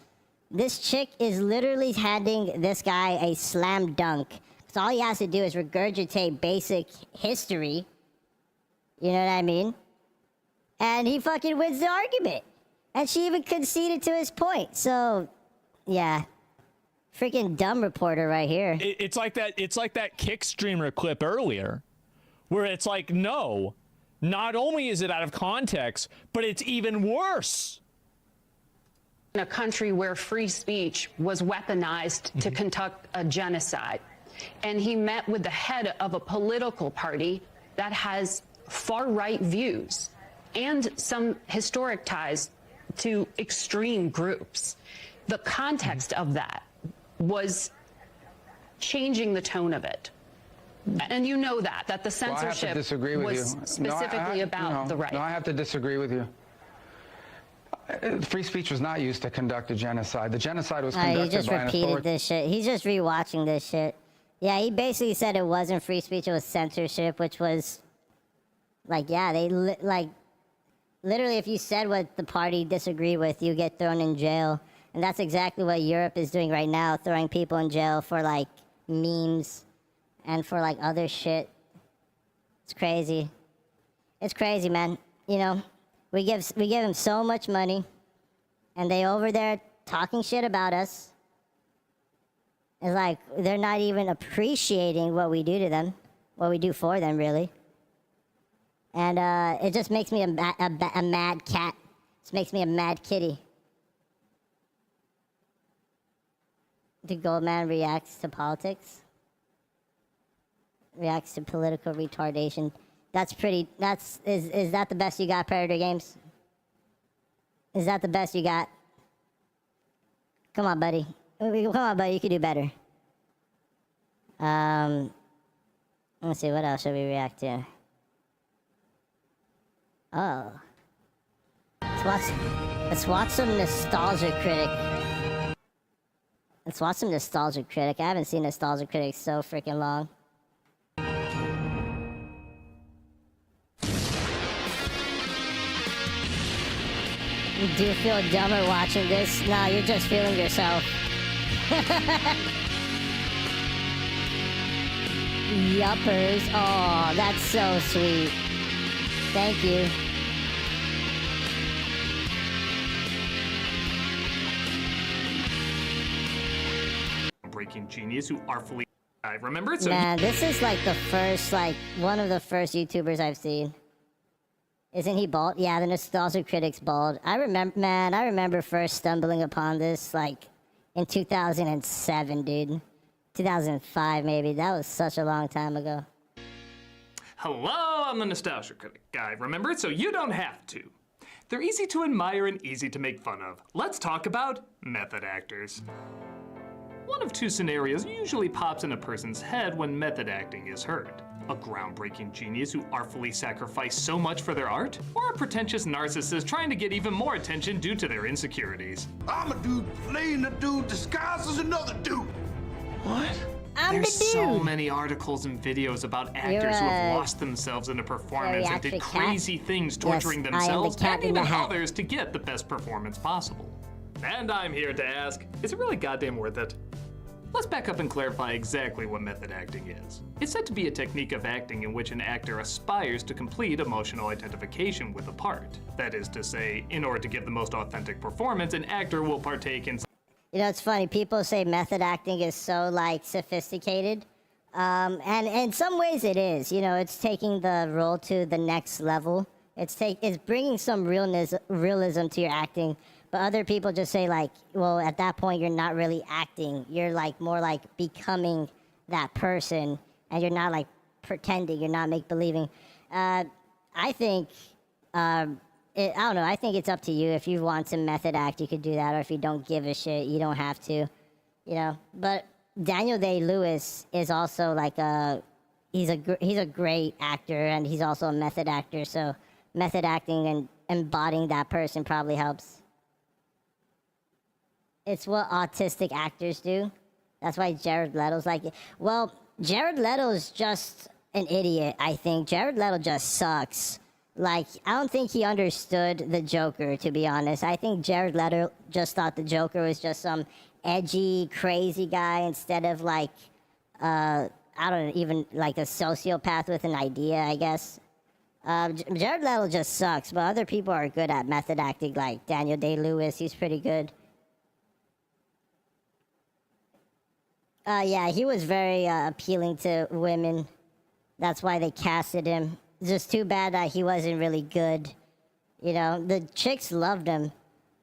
This chick is literally handing this guy a slam dunk. So all he has to do is regurgitate basic history. You know what I mean? And he fucking wins the argument. And she even conceded to his point. So, yeah. Freaking dumb reporter right here. It's like that kick streamer clip earlier, where it's like, no, not only is it out of context, but it's even worse. In a country where free speech was weaponized to conduct a genocide. And he met with the head of a political party that has far-right views and some historic ties to extreme groups. The context of that was changing the tone of it. And you know that the censorship I have to disagree with was you. specifically about the right. No, I have to disagree with you. Free speech was not used to conduct a genocide. The genocide was conducted by he just repeated this shit. He's just rewatching this shit. Yeah, he basically said it wasn't free speech, it was censorship, which was, like, yeah, literally, if you said what the party disagreed with, you get thrown in jail. And that's exactly what Europe is doing right now, throwing people in jail for, like, memes and for, like, other shit. It's crazy. It's crazy, man. You know, we give them so much money, and they over there talking shit about us. It's like they're not even appreciating what we do to them, what we do for them, really. And it just makes me a mad cat. It makes me a mad kitty. The Goldman reacts to politics. Reacts to political retardation. That's pretty. Is that the best you got, Predator Games? Is that the best you got? Come on, buddy. Come on, buddy. You can do better. Let's see. What else should we react to? Oh. Let's watch some Nostalgia Critic. Let's watch some Nostalgia Critic. I haven't seen Nostalgia Critic so freaking long. You do feel dumber watching this? No, you're just feeling yourself. Yuppers. Oh, that's so sweet. Thank you. Breaking genius who artfully I remember it. So Man, this is like the first, one of the first YouTubers I've seen. Isn't he bald? Yeah, the Nostalgia Critic's bald. I remember first stumbling upon this, in 2007, dude. 2005 maybe. That was such a long time ago. Hello, I'm the nostalgia critic guy, remember? So you don't have to. They're easy to admire and easy to make fun of. Let's talk about method actors. One of two scenarios usually pops in a person's head when method acting is heard. A groundbreaking genius who artfully sacrificed so much for their art? Or a pretentious narcissist trying to get even more attention due to their insecurities? I'm a dude playing a dude disguised as another dude. What? There's so many articles and videos about actors who have lost themselves in a performance and did crazy things torturing themselves and even others to get the best performance possible. And I'm here to ask, is it really goddamn worth it? Let's back up and clarify exactly what method acting is. It's said to be a technique of acting in which an actor aspires to complete emotional identification with a part. That is to say, in order to give the most authentic performance, an actor will partake in... You know, it's funny. People say method acting is so, like, sophisticated. And in some ways it is. You know, it's taking the role to the next level. It's bringing some realism to your acting. But other people just say, like, well, at that point, you're not really acting. You're, like, more like becoming that person. And you're not, like, pretending. You're not make-believing. I think... I don't know. I think it's up to you. If you want to method act, you could do that. Or if you don't give a shit, you don't have to. You know. But Daniel Day-Lewis is also like he's a great actor, and he's also a method actor. So method acting and embodying that person probably helps. It's what autistic actors do. That's why Jared Leto's like it. Well, Jared Leto's just an idiot. I think Jared Leto just sucks. Like, I don't think he understood the Joker, to be honest. I think Jared Leto just thought the Joker was just some edgy, crazy guy instead of, like, I don't know, even, like, a sociopath with an idea, I guess. Jared Leto just sucks, but other people are good at method acting, like Daniel Day-Lewis. He's pretty good. Yeah, he was very appealing to women. That's why they casted him. It's just too bad that he wasn't really good. You know, the chicks loved him,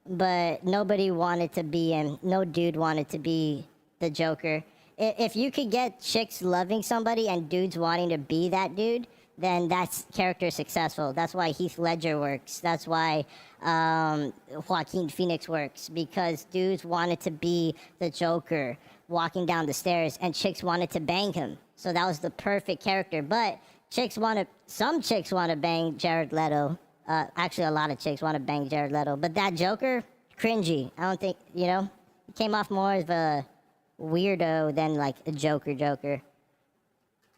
but nobody wanted to be him. No dude wanted to be the Joker. If you could get chicks loving somebody and dudes wanting to be that dude, then that's character successful. That's why Heath Ledger works. That's why Joaquin Phoenix works, because dudes wanted to be the Joker walking down the stairs, and chicks wanted to bang him. So that was the perfect character. But some chicks want to bang Jared Leto. Actually, a lot of chicks want to bang Jared Leto. But that Joker, cringy. I don't think, you know, he came off more of a weirdo than like a Joker.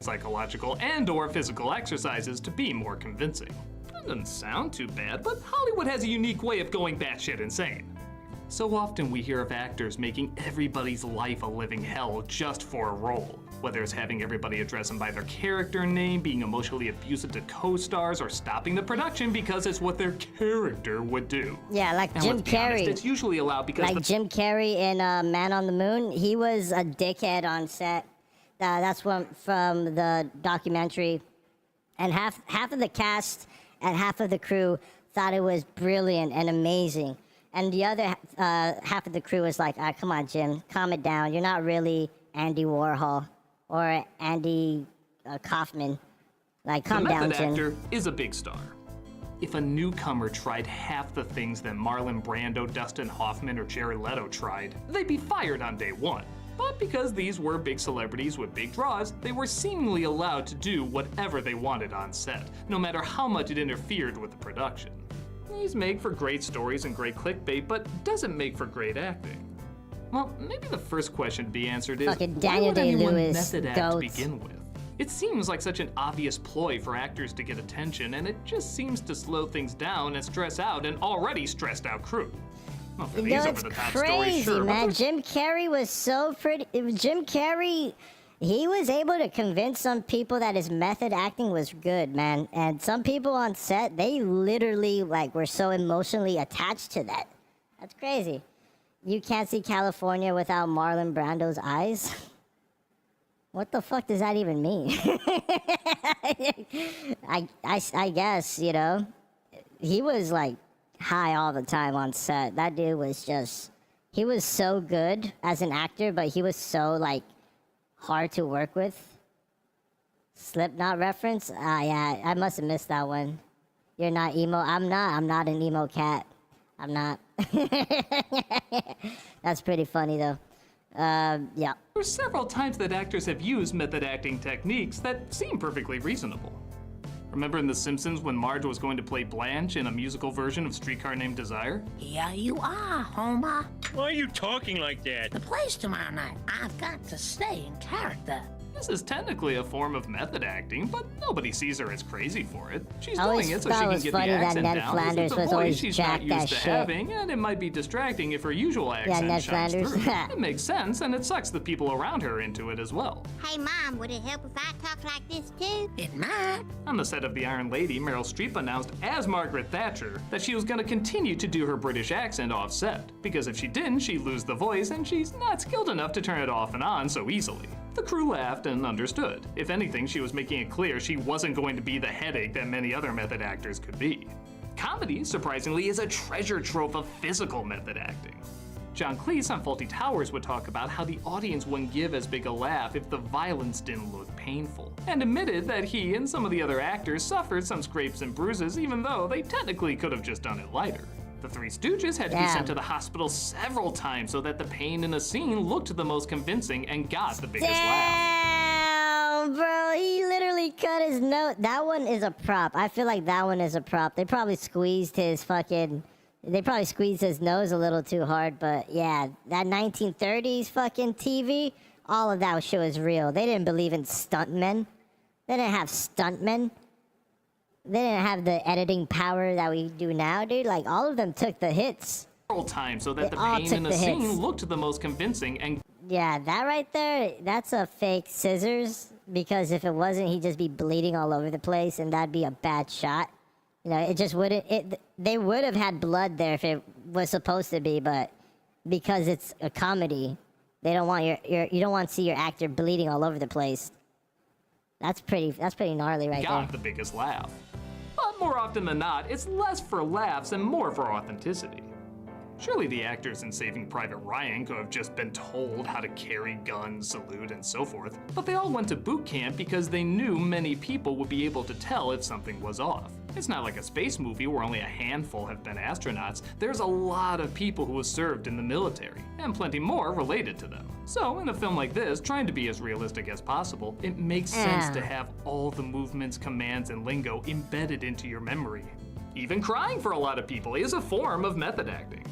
Psychological and/or physical exercises to be more convincing. That doesn't sound too bad, but Hollywood has a unique way of going batshit insane. So often we hear of actors making everybody's life a living hell just for a role. Whether it's having everybody address them by their character name, being emotionally abusive to co-stars, or stopping the production because it's what their character would do. Yeah, like and Jim Carrey. Honest, it's usually allowed because Jim Carrey in Man on the Moon, he was a dickhead on set. That's from the documentary. And half of the cast and half of the crew thought it was brilliant and amazing. And the other half of the crew was like, come on, Jim, calm it down. You're not really Andy Warhol or Andy Kaufman. Like, calm down, the method Jim. actor is a big star. If a newcomer tried half the things that Marlon Brando, Dustin Hoffman, or Jared Leto tried, they'd be fired on day one. But because these were big celebrities with big draws, they were seemingly allowed to do whatever they wanted on set, no matter how much it interfered with the production. These make for great stories and great clickbait, but doesn't make for great acting. Well, maybe the first question to be answered is, why would anyone method act to begin with? It seems like such an obvious ploy for actors to get attention, and it just seems to slow things down and stress out an already stressed out crew. Well, for these It's over-the-top crazy, stories, sure, man. Jim Carrey was so pretty. Jim Carrey, he was able to convince some people that his method acting was good, man. And some people on set, they literally like were so emotionally attached to that. That's crazy. You can't see California without Marlon Brando's eyes. What the fuck does that even mean? I guess, you know, he was like high all the time on set. That dude was just, he was so good as an actor, but he was so like hard to work with. Slipknot reference? Ah, yeah, I must have missed that one. You're not emo? I'm not an emo cat. I'm not. That's pretty funny, though. Yeah. There were several times that actors have used method acting techniques that seem perfectly reasonable. Remember in The Simpsons when Marge was going to play Blanche in a musical version of Streetcar Named Desire? Here you are, Homer. Why are you talking like that? The play's tomorrow night. I've got to stay in character. This is technically a form of method acting, but nobody sees her as crazy for it. She's I always doing it so thought she it can was get funny the that accent Ned down. Flanders It's a was voice always she's not jacked used as to shit. having, and it might be distracting if her usual accent Ned shines Flanders. through. It makes sense, and it sucks the people around her into it as well. Hey, Mom, would it help if I talk like this too? It might. On the set of The Iron Lady, Meryl Streep announced as Margaret Thatcher that she was going to continue to do her British accent off set, because if she didn't, she'd lose the voice, and she's not skilled enough to turn it off and on so easily. The crew laughed and understood. If anything, she was making it clear she wasn't going to be the headache that many other method actors could be. Comedy, surprisingly, is a treasure trove of physical method acting. John Cleese on Fawlty Towers would talk about how the audience wouldn't give as big a laugh if the violence didn't look painful, and admitted that he and some of the other actors suffered some scrapes and bruises even though they technically could have just done it lighter. The Three Stooges had to be sent to the hospital several times so that the pain in a scene looked the most convincing and got the biggest laugh. Damn, bro, he literally cut his nose. That one is a prop. I feel like that one is a prop. They probably squeezed his nose a little too hard, but yeah, that 1930s fucking TV, all of that shit was real. They didn't believe in stuntmen. They didn't have stuntmen. They didn't have the editing power that we do now, dude. Like, all of them took the hits. Several times so that They the all pain took in a the scene hits. looked the most convincing and Yeah, that right there, that's a fake scissors, because if it wasn't, he'd just be bleeding all over the place, and that'd be a bad shot. You know, it just wouldn't, they would have had blood there if it was supposed to be, but because it's a comedy, they don't want you don't want to see your actor bleeding all over the place. That's pretty gnarly right there. got the biggest laugh. But more often than not, it's less for laughs and more for authenticity. Surely the actors in Saving Private Ryan could have just been told how to carry guns, salute, and so forth, but they all went to boot camp because they knew many people would be able to tell if something was off. It's not like a space movie where only a handful have been astronauts. There's a lot of people who have served in the military, and plenty more related to them. So in a film like this, trying to be as realistic as possible, it makes sense to have all the movements, commands, and lingo embedded into your memory. Even crying for a lot of people is a form of method acting.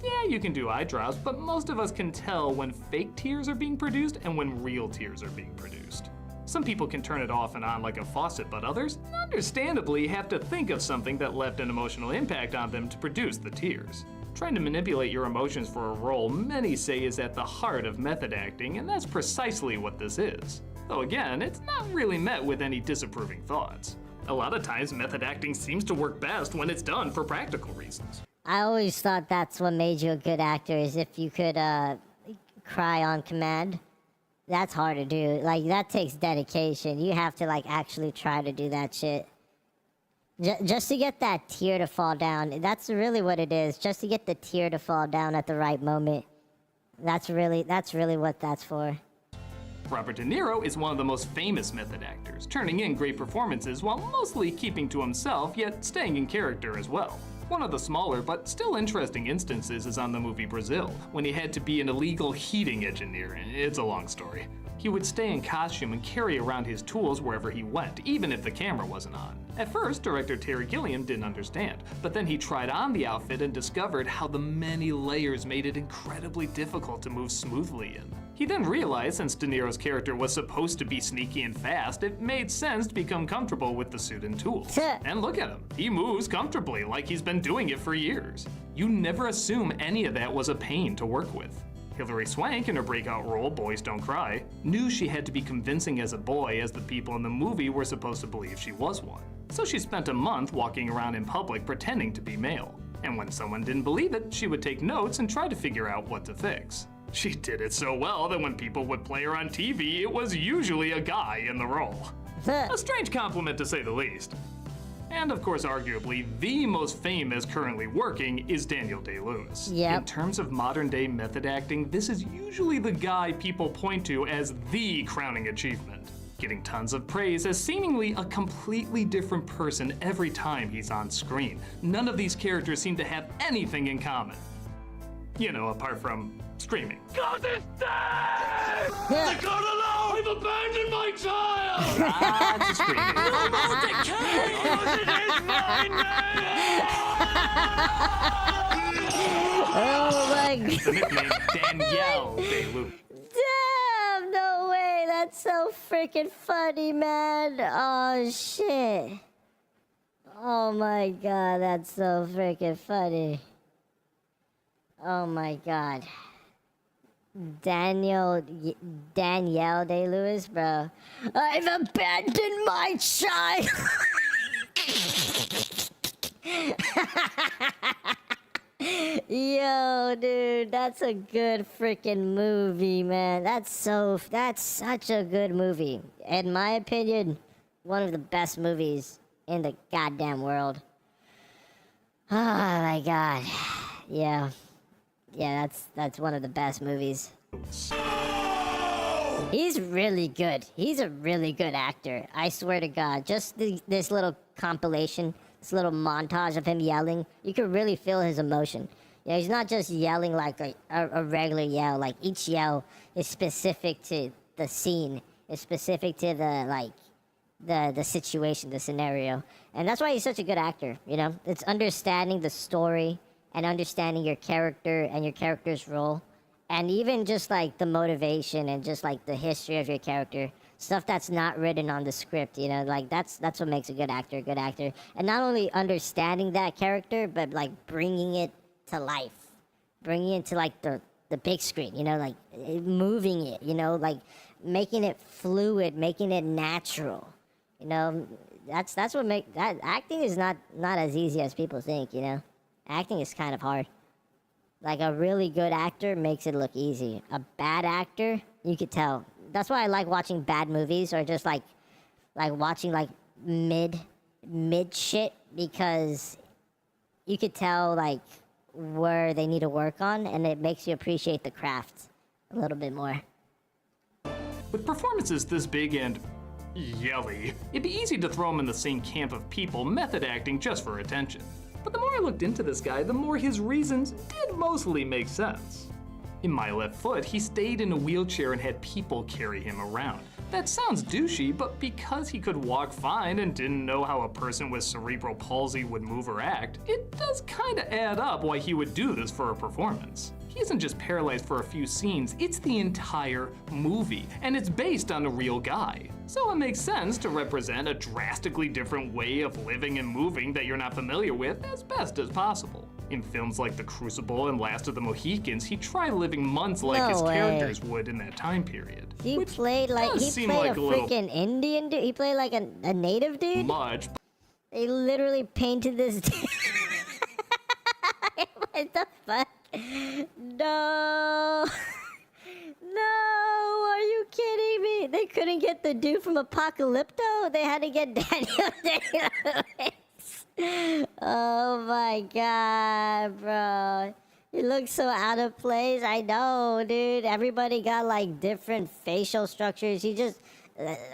Yeah, you can do eye drops, but most of us can tell when fake tears are being produced and when real tears are being produced. Some people can turn it off and on like a faucet, but others, understandably, have to think of something that left an emotional impact on them to produce the tears. Trying to manipulate your emotions for a role, many say is at the heart of method acting, and that's precisely what this is. Though again, it's not really met with any disapproving thoughts. A lot of times, method acting seems to work best when it's done for practical reasons. I always thought that's what made you a good actor, is if you could cry on command. That's hard to do. Like, that takes dedication. You have to, like, actually try to do that shit. Just to get that tear to fall down. That's really what it is. Just to get the tear to fall down at the right moment. That's really what that's for. Robert De Niro is one of the most famous method actors, turning in great performances while mostly keeping to himself, yet staying in character as well. One of the smaller but still interesting instances is on the movie Brazil, when he had to be an illegal heating engineer. It's a long story. He would stay in costume and carry around his tools wherever he went, even if the camera wasn't on. At first, director Terry Gilliam didn't understand, but then he tried on the outfit and discovered how the many layers made it incredibly difficult to move smoothly in. He then realized, since De Niro's character was supposed to be sneaky and fast, it made sense to become comfortable with the suit and tools. And look at him, he moves comfortably like he's been doing it for years. You never assume any of that was a pain to work with. Hilary Swank, in her breakout role, Boys Don't Cry, knew she had to be convincing as a boy as the people in the movie were supposed to believe she was one. So she spent a month walking around in public pretending to be male. And when someone didn't believe it, she would take notes and try to figure out what to fix. She did it so well that when people would play her on TV, it was usually a guy in the role. A strange compliment to say the least. And of course, arguably, the most famous currently working is Daniel Day-Lewis. Yep. In terms of modern day method acting, this is usually the guy people point to as the crowning achievement, getting tons of praise as seemingly a completely different person every time he's on screen. None of these characters seem to have anything in common. You know, apart from screaming. God is dead! I got alone! I've abandoned my child! Ah, it's screaming. No more decay! Oh my god. The nickname Danielle Day-Lewis. Damn, no way. That's so freaking funny, man. Oh shit. Oh my god, that's so freaking funny. Oh my god. Danielle Day-Lewis, bro. I've abandoned my child. Yo, dude, that's a good freaking movie, man. That's such a good movie. In my opinion, one of the best movies in the goddamn world. Oh my god. Yeah. Yeah, that's one of the best movies. He's really good. He's a really good actor. I swear to God. Just this little compilation, this little montage of him yelling, you can really feel his emotion. Yeah, he's not just yelling like a regular yell. Like, each yell is specific to the scene. It's specific to the situation, the scenario. And that's why he's such a good actor, you know? It's understanding the story and understanding your character and your character's role. And even just like the motivation and just like the history of your character. Stuff that's not written on the script, you know? Like, that's what makes a good actor a good actor. And not only understanding that character, but like bringing it to life. Bringing it to like the big screen, you know? Like moving it, you know? Like making it fluid, making it natural. You know? That's what that acting is not as easy as people think, you know? Acting is kind of hard. Like, a really good actor makes it look easy. A bad actor, you could tell. That's why I like watching bad movies, or just like watching like mid shit, because you could tell like where they need to work on, and it makes you appreciate the craft a little bit more. With performances this big and yelly, it'd be easy to throw him in the same camp of people method acting just for attention. But the more I looked into this guy, the more his reasons did mostly make sense. In My Left Foot, he stayed in a wheelchair and had people carry him around. That sounds douchey, but because he could walk fine and didn't know how a person with cerebral palsy would move or act, it does kinda add up why he would do this for a performance. He isn't just paralyzed for a few scenes, it's the entire movie, and it's based on a real guy. So it makes sense to represent a drastically different way of living and moving that you're not familiar with as best as possible. In films like The Crucible and Last of the Mohicans, he tried living months like his characters would in that time period. He played like a freaking Indian dude. He played like a native dude. Much. They literally painted this dude. What the fuck? No. No, are you kidding me? They couldn't get the dude from Apocalypto? They had to get Daniel Day-Lewis. Oh my god, bro. He looks so out of place. I know, dude. Everybody got like different facial structures. He just,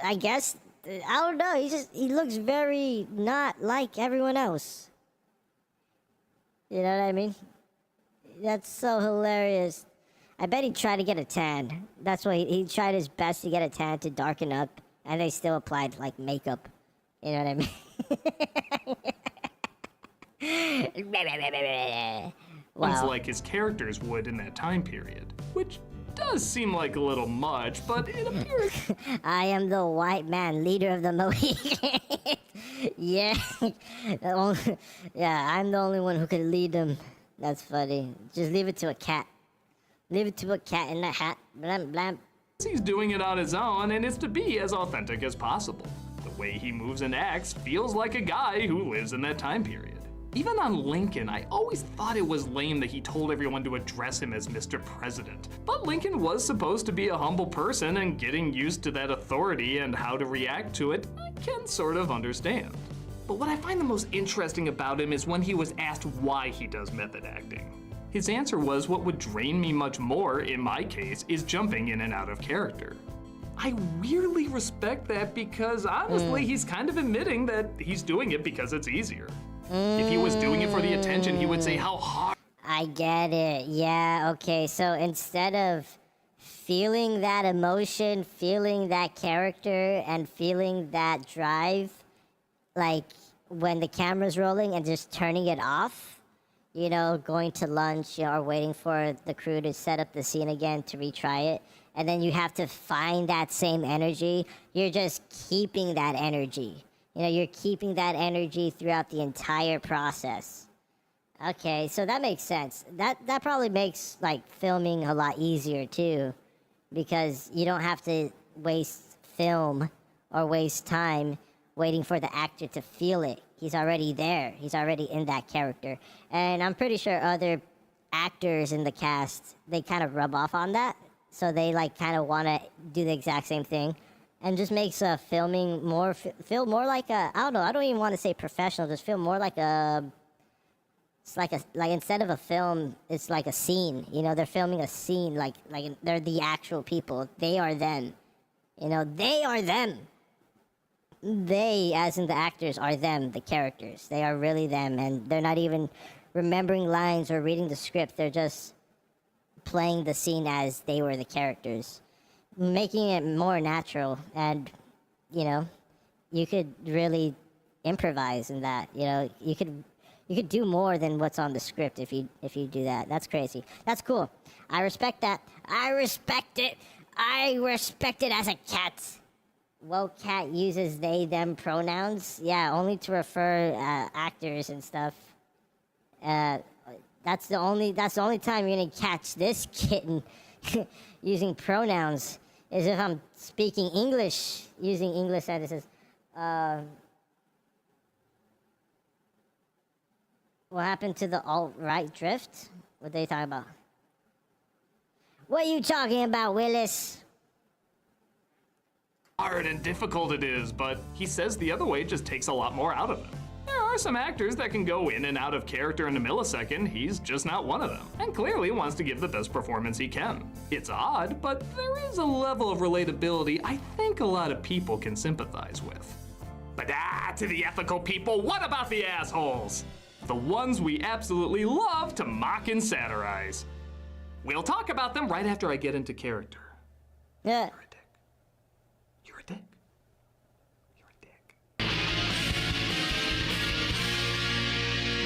I guess, I don't know. He looks very not like everyone else. You know what I mean? That's so hilarious. I bet he tried to get a tan. That's why he tried his best to get a tan to darken up, and they still applied like makeup. You know what I mean? Wow. Like his characters would in that time period, which does seem like a little much, but it appears. I am the white man, leader of the Mohicans. Yeah. Yeah, I'm the only one who could lead them. That's funny. Just leave it to a cat. Leave it to a cat in a hat. Blam, blam. He's doing it on his own, and it's to be as authentic as possible. The way he moves and acts feels like a guy who lives in that time period. Even on Lincoln, I always thought it was lame that he told everyone to address him as Mr. President. But Lincoln was supposed to be a humble person, and getting used to that authority and how to react to it, I can sort of understand. But what I find the most interesting about him is when he was asked why he does method acting. His answer was, what would drain me much more, in my case, is jumping in and out of character. I weirdly respect that because honestly, he's kind of admitting that he's doing it because it's easier. If he was doing it for the attention, he would say how hard. I get it. Yeah, okay. So instead of feeling that emotion, feeling that character, and feeling that drive, like when the camera's rolling and just turning it off, you know, going to lunch, or waiting for the crew to set up the scene again to retry it, and then you have to find that same energy, you're just keeping that energy. You know, you're keeping that energy throughout the entire process. Okay, so that makes sense. That probably makes, like, filming a lot easier, too, because you don't have to waste film or waste time waiting for the actor to feel it. He's already there. He's already in that character. And I'm pretty sure other actors in the cast, they kind of rub off on that. So they, like, kind of want to do the exact same thing. And just makes filming more, feel more like a, I don't know, I don't even want to say professional, just feel more like a, it's like instead of a film, it's like a scene. You know, they're filming a scene, like they're the actual people. They are them. You know, they are them. They, as in the actors, are them, the characters. They are really them, and they're not even remembering lines or reading the script. They're just playing the scene as they were the characters, making it more natural. And, you know, you could really improvise in that. You know, you could do more than what's on the script if you do that. That's crazy. That's cool. I respect that. I respect it. I respect it as a cat. Well, cat uses they, them pronouns. Yeah, only to refer actors and stuff. That's the only time you're gonna catch this kitten using pronouns is if I'm speaking English, using English sentences. What happened to the alt-right drift? What are they talking about? What are you talking about, Willis? Hard and difficult it is, but he says the other way just takes a lot more out of them. There are some actors that can go in and out of character in a millisecond. He's just not one of them, and clearly wants to give the best performance he can. It's odd, but there is a level of relatability I think a lot of people can sympathize with. But to the ethical people, what about the assholes? The ones we absolutely love to mock and satirize. We'll talk about them right after I get into character. Yeah. You're a dick.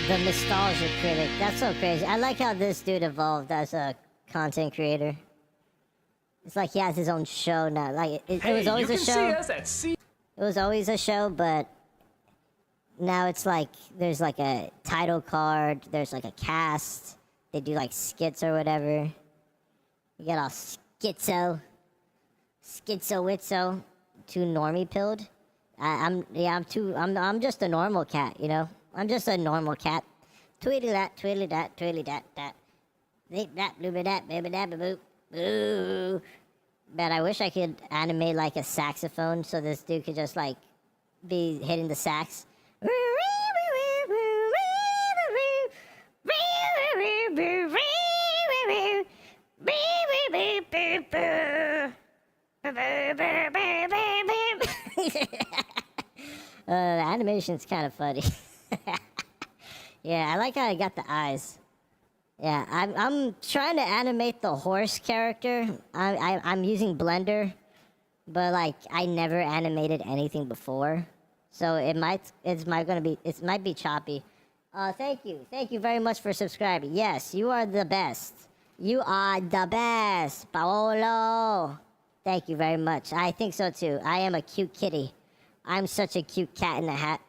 The nostalgia critic. That's so crazy. I like how this dude evolved as a content creator. It's like he has his own show now. Like it was always a show. You can see us at C. It was always a show, but now it's like there's like a title card. There's like a cast. They do like skits or whatever. You get all schizo-witzo, too normie pilled. I'm just a normal cat, you know. I'm just a normal cat. Tweedly that, tweedly that. Beep that, blooby that, baby that, boop. Ooh. But I wish I could animate like a saxophone so this dude could just like be hitting the sax. The animation's kind of funny. Yeah, I like how I got the eyes. Yeah, I'm trying to animate the horse character. I'm using Blender, but like I never animated anything before, so it might be choppy. Thank you very much for subscribing. Yes, you are the best. You are the best, Paolo. Thank you very much. I think so too. I am a cute kitty. I'm such a cute cat in a hat.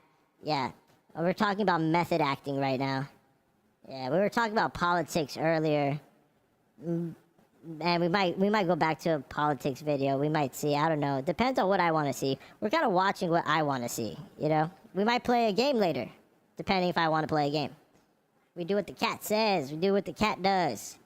Yeah, we're talking about method acting right now. Yeah, we were talking about politics earlier, and we might go back to a politics video. We might see. I don't know. Depends on what I want to see. We're kind of watching what I want to see. You know, we might play a game later, depending if I want to play a game. We do what the cat says. We do what the cat does.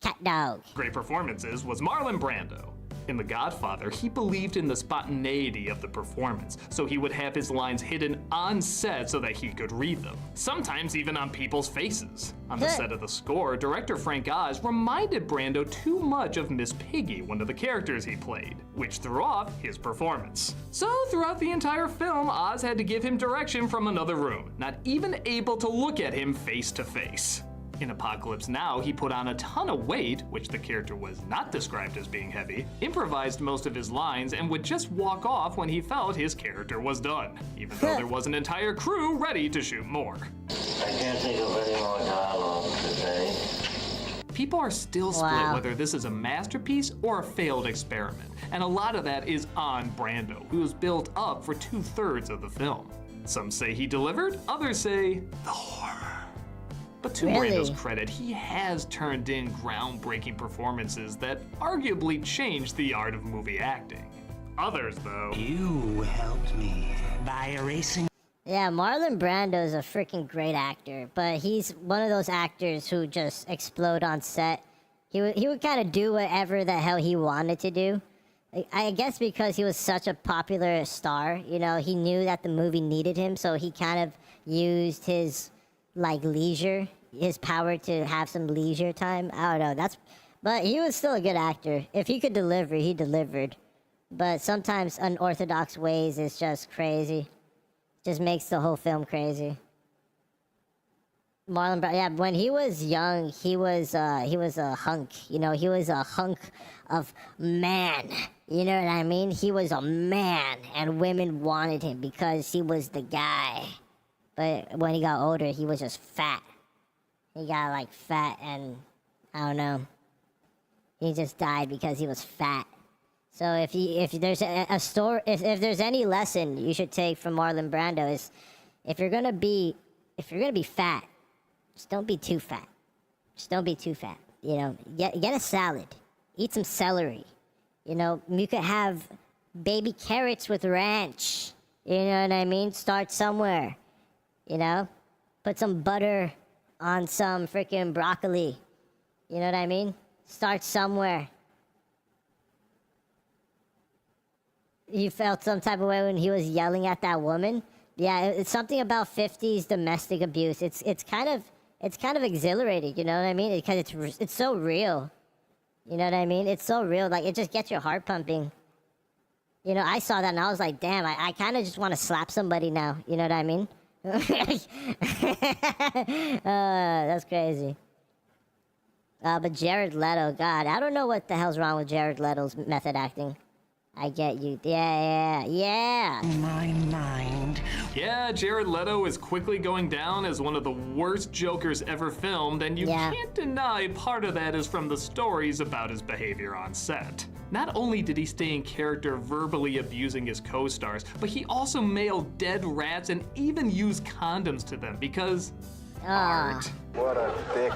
Cat dog. Great performances was Marlon Brando. In The Godfather, he believed in the spontaneity of the performance, so he would have his lines hidden on set so that he could read them, sometimes even on people's faces. On the set of The Score, director Frank Oz reminded Brando too much of Miss Piggy, one of the characters he played, which threw off his performance. So throughout the entire film, Oz had to give him direction from another room, not even able to look at him face to face. In Apocalypse Now, he put on a ton of weight, which the character was not described as being heavy, improvised most of his lines, and would just walk off when he felt his character was done, even though there was an entire crew ready to shoot more. I can't think of any more dialogue today. People are still split whether this is a masterpiece or a failed experiment, and a lot of that is on Brando, who was built up for 2/3 of the film. Some say he delivered, others say the horror. But to Brando's credit, he has turned in groundbreaking performances that arguably changed the art of movie acting. Others, though... You helped me by erasing... Yeah, Marlon Brando is a freaking great actor, but he's one of those actors who just explode on set. He would kind of do whatever the hell he wanted to do. I guess because he was such a popular star, you know, he knew that the movie needed him, so he kind of used his... like leisure, his power to have some leisure time. I don't know. But he was still a good actor. If he could deliver, he delivered. But sometimes unorthodox ways is just crazy. Just makes the whole film crazy. Marlon Brando, yeah, when he was young, he was a hunk. You know, he was a hunk of man. You know what I mean? He was a man, and women wanted him because he was the guy. But when he got older, he was just fat. He got like fat, and I don't know. He just died because he was fat. So if there's a story, if there's any lesson you should take from Marlon Brando is, if you're gonna be fat, just don't be too fat. Just don't be too fat. You know, get a salad, eat some celery. You know, you could have baby carrots with ranch. You know what I mean? Start somewhere. You know, put some butter on some freaking broccoli. You know what I mean? Start somewhere. You felt some type of way when he was yelling at that woman? Yeah, it's something about 50s domestic abuse. It's kind of exhilarating, you know what I mean? Because it's so real. You know what I mean? It's so real. Like, it just gets your heart pumping. You know, I saw that and I was like, damn, I kind of just want to slap somebody now. You know what I mean? That's crazy. But Jared Leto, God, I don't know what the hell's wrong with Jared Leto's method acting. I get you. Yeah. My mind. Yeah, Jared Leto is quickly going down as one of the worst Jokers ever filmed, and you can't deny part of that is from the stories about his behavior on set. Not only did he stay in character verbally abusing his co-stars, but he also mailed dead rats and even used condoms to them because art. What a dick.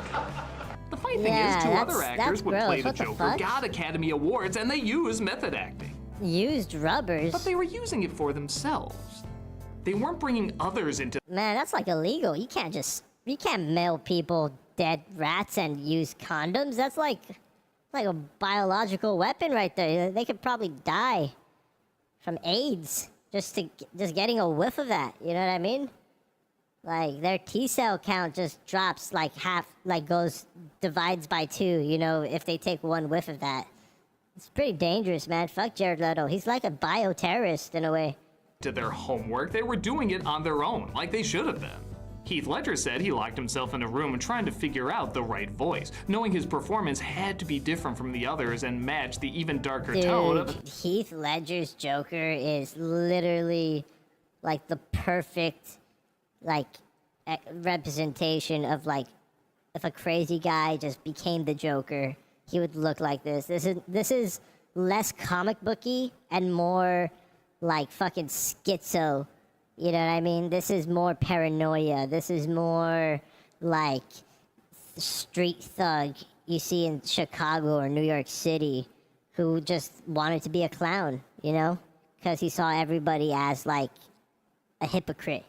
The funny thing is, two other actors would play the Joker, got Academy Awards, and they used method acting. Used rubbers? But they were using it for themselves. They weren't bringing others into... Man, that's like illegal. You can't mail people dead rats and use condoms. That's like a biological weapon right there. They could probably die from AIDS just getting a whiff of that. You know what I mean? Like, their T-cell count just drops like half, like divides by 2, you know, if they take one whiff of that. It's pretty dangerous, man. Fuck Jared Leto. He's like a bioterrorist in a way. To their homework, they were doing it on their own, like they should have been. Heath Ledger said he locked himself in a room and trying to figure out the right voice, knowing his performance had to be different from the others and match the even darker tone of... Heath Ledger's Joker is literally like the perfect, like, representation of, like, if a crazy guy just became the Joker, he would look like this. This is less comic booky and more like fucking schizo. You know what I mean? This is more paranoia. This is more like street thug you see in Chicago or New York City who just wanted to be a clown, you know? Because he saw everybody as like a hypocrite,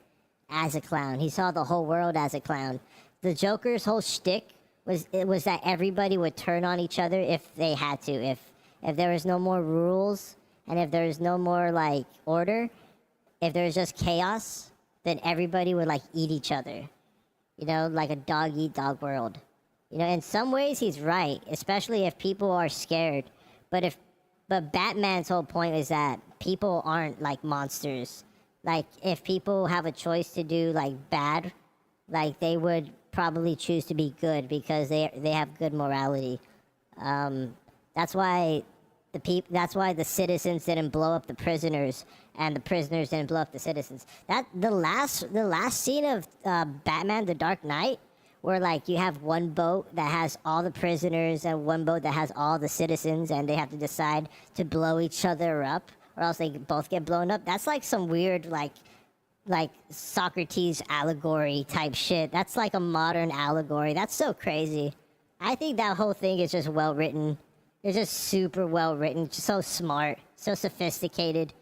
as a clown. He saw the whole world as a clown. The Joker's whole shtick was that everybody would turn on each other if they had to. if there was no more rules, and if there was no more, like, order, if there was just chaos, then everybody would, like, eat each other. You know, like a dog-eat-dog world. You know, in some ways he's right, especially if people are scared. But Batman's whole point is that people aren't like monsters. Like, if people have a choice to do like bad, like they would probably choose to be good because they have good morality. That's why the citizens didn't blow up the prisoners, and the prisoners didn't blow up the citizens. The last scene of Batman: The Dark Knight, where like you have one boat that has all the prisoners and one boat that has all the citizens, and they have to decide to blow each other up or else they both get blown up. That's like some weird like Socrates allegory type shit. That's like a modern allegory. That's so crazy. I think that whole thing is just well written. It's just super well written, so smart, so sophisticated.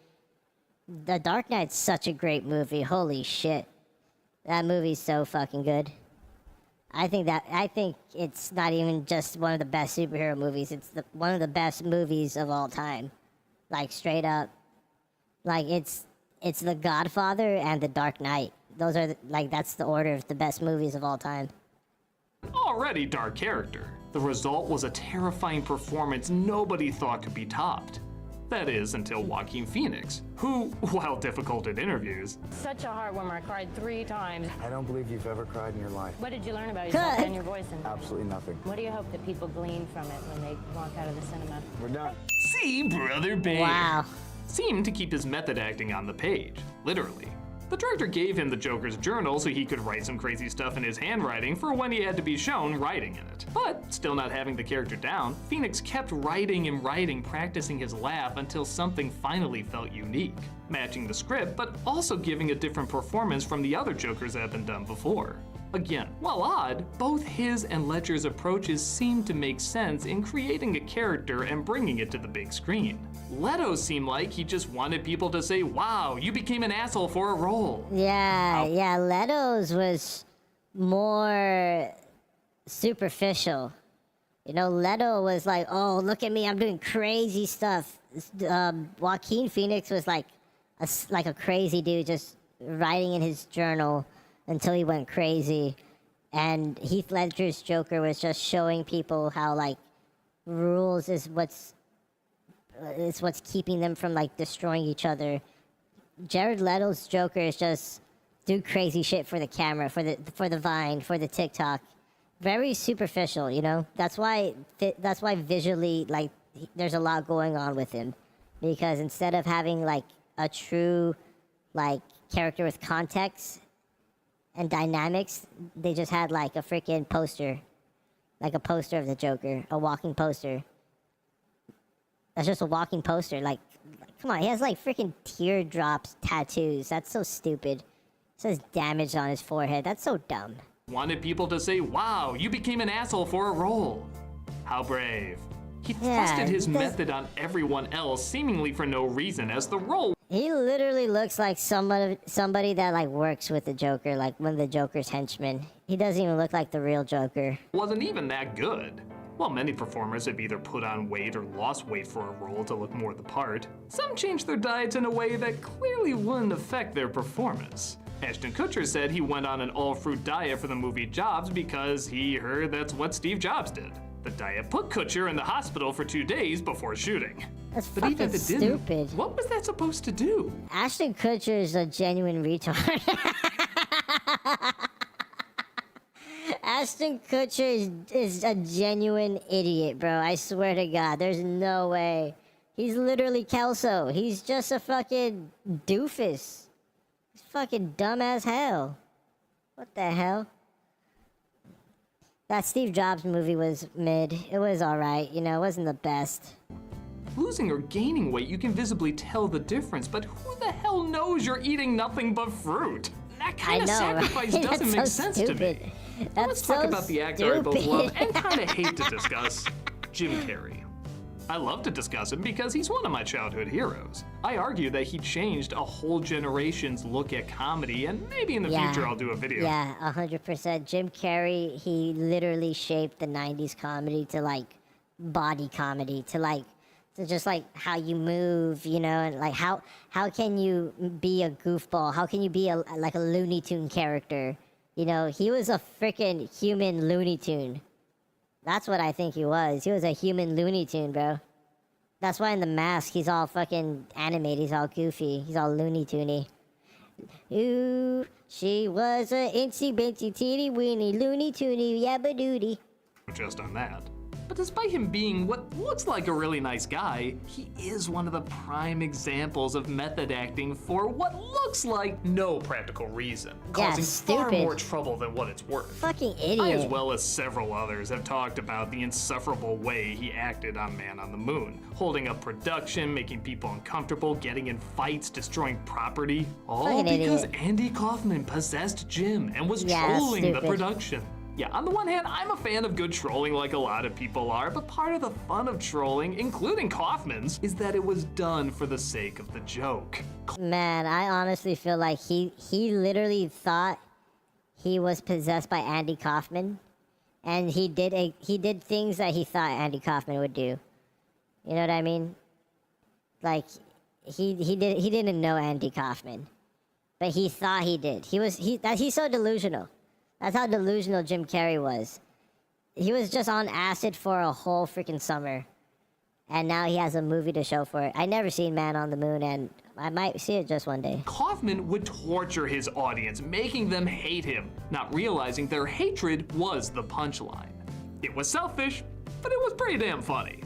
The Dark Knight's such a great movie. Holy shit. That movie's so fucking good. I think it's not even just one of the best superhero movies. It's one of the best movies of all time. Like, straight up. Like, it's The Godfather and The Dark Knight. Those are, that's the order of the best movies of all time. Already dark character. The result was a terrifying performance nobody thought could be topped. That is, until Joaquin Phoenix, who, while difficult at interviews... Such a heartwarmer. I cried 3 times. I don't believe you've ever cried in your life. What did you learn about yourself and your voice? Absolutely nothing. What do you hope that people glean from it when they walk out of the cinema? We're done. See, Brother Babe. Wow. Seemed to keep his method acting on the page, literally. The director gave him the Joker's journal so he could write some crazy stuff in his handwriting for when he had to be shown writing in it. But, still not having the character down, Phoenix kept writing and writing, practicing his laugh until something finally felt unique, matching the script, but also giving a different performance from the other Jokers that had been done before. Again, while odd, both his and Ledger's approaches seemed to make sense in creating a character and bringing it to the big screen. Leto seemed like he just wanted people to say, wow, you became an asshole for a role. Yeah, Leto's was more superficial. You know, Leto was like, oh, look at me, I'm doing crazy stuff. Joaquin Phoenix was like a crazy dude just writing in his journal until he went crazy. And Heath Ledger's Joker was just showing people how, like, rules is what's keeping them from, like, destroying each other. Jared Leto's Joker is just do crazy shit for the camera, for the Vine, for the TikTok. Very superficial, you know? That's why visually, like, there's a lot going on with him. Because instead of having, like, a true, like, character with context and dynamics, they just had like a freaking poster. Like a poster of the Joker. A walking poster. That's just a walking poster. Like come on, he has like freaking teardrops tattoos. That's so stupid. It says damage on his forehead. That's so dumb. Wanted people to say, wow, you became an asshole for a role. How brave. He thrusted his method on everyone else, seemingly for no reason, as the role... He literally looks like somebody that like works with the Joker, like one of the Joker's henchmen. He doesn't even look like the real Joker. Wasn't even that good. While many performers have either put on weight or lost weight for a role to look more the part, some changed their diets in a way that clearly wouldn't affect their performance. Ashton Kutcher said he went on an all-fruit diet for the movie Jobs because he heard that's what Steve Jobs did. The diet put Kutcher in the hospital for 2 days before shooting. That's but fucking even if it stupid. Didn't, what was that supposed to do? Ashton Kutcher is a genuine retard. Ashton Kutcher is a genuine idiot, bro. I swear to God. There's no way. He's literally Kelso. He's just a fucking doofus. He's fucking dumb as hell. What the hell? That Steve Jobs movie was mid. It was alright, you know, it wasn't the best. Losing or gaining weight, you can visibly tell the difference, but who the hell knows you're eating nothing but fruit? That kind of sacrifice right? doesn't make sense to me. Let's talk about the actor I both love and kind of hate to discuss, Jim Carrey. I love to discuss him because he's one of my childhood heroes. I argue that he changed a whole generation's look at comedy, and maybe in the future I'll do a video. Yeah, 100%. Jim Carrey, he literally shaped the 90s comedy to like body comedy, to like to just like how you move, you know, and like how can you be a goofball? How can you be like a Looney Tune character? You know, he was a freaking human Looney Tune. That's what I think he was. He was a human Looney Tune, bro. That's why in The Mask he's all fucking animated. He's all goofy. He's all Looney Toony. Ooh, she was a incy bincy teeny weeny Looney Toony yabba doody. Just on that. But despite him being what looks like a really nice guy, he is one of the prime examples of method acting for what looks like no practical reason, causing far more trouble than what it's worth. Fucking idiot. I, as well as several others, have talked about the insufferable way he acted on Man on the Moon, holding up production, making people uncomfortable, getting in fights, destroying property, all Fucking because idiot. Andy Kaufman possessed Jim and was trolling the production. Yeah, on the one hand, I'm a fan of good trolling like a lot of people are, but part of the fun of trolling, including Kaufman's, is that it was done for the sake of the joke. Man, I honestly feel like he literally thought he was possessed by Andy Kaufman, and he did things that he thought Andy Kaufman would do. You know what I mean? Like he didn't know Andy Kaufman, but he thought he did. He's so delusional. That's how delusional Jim Carrey was. He was just on acid for a whole freaking summer. And now he has a movie to show for it. I never seen Man on the Moon, and I might see it just one day. Kaufman would torture his audience, making them hate him, not realizing their hatred was the punchline. It was selfish, but it was pretty damn funny.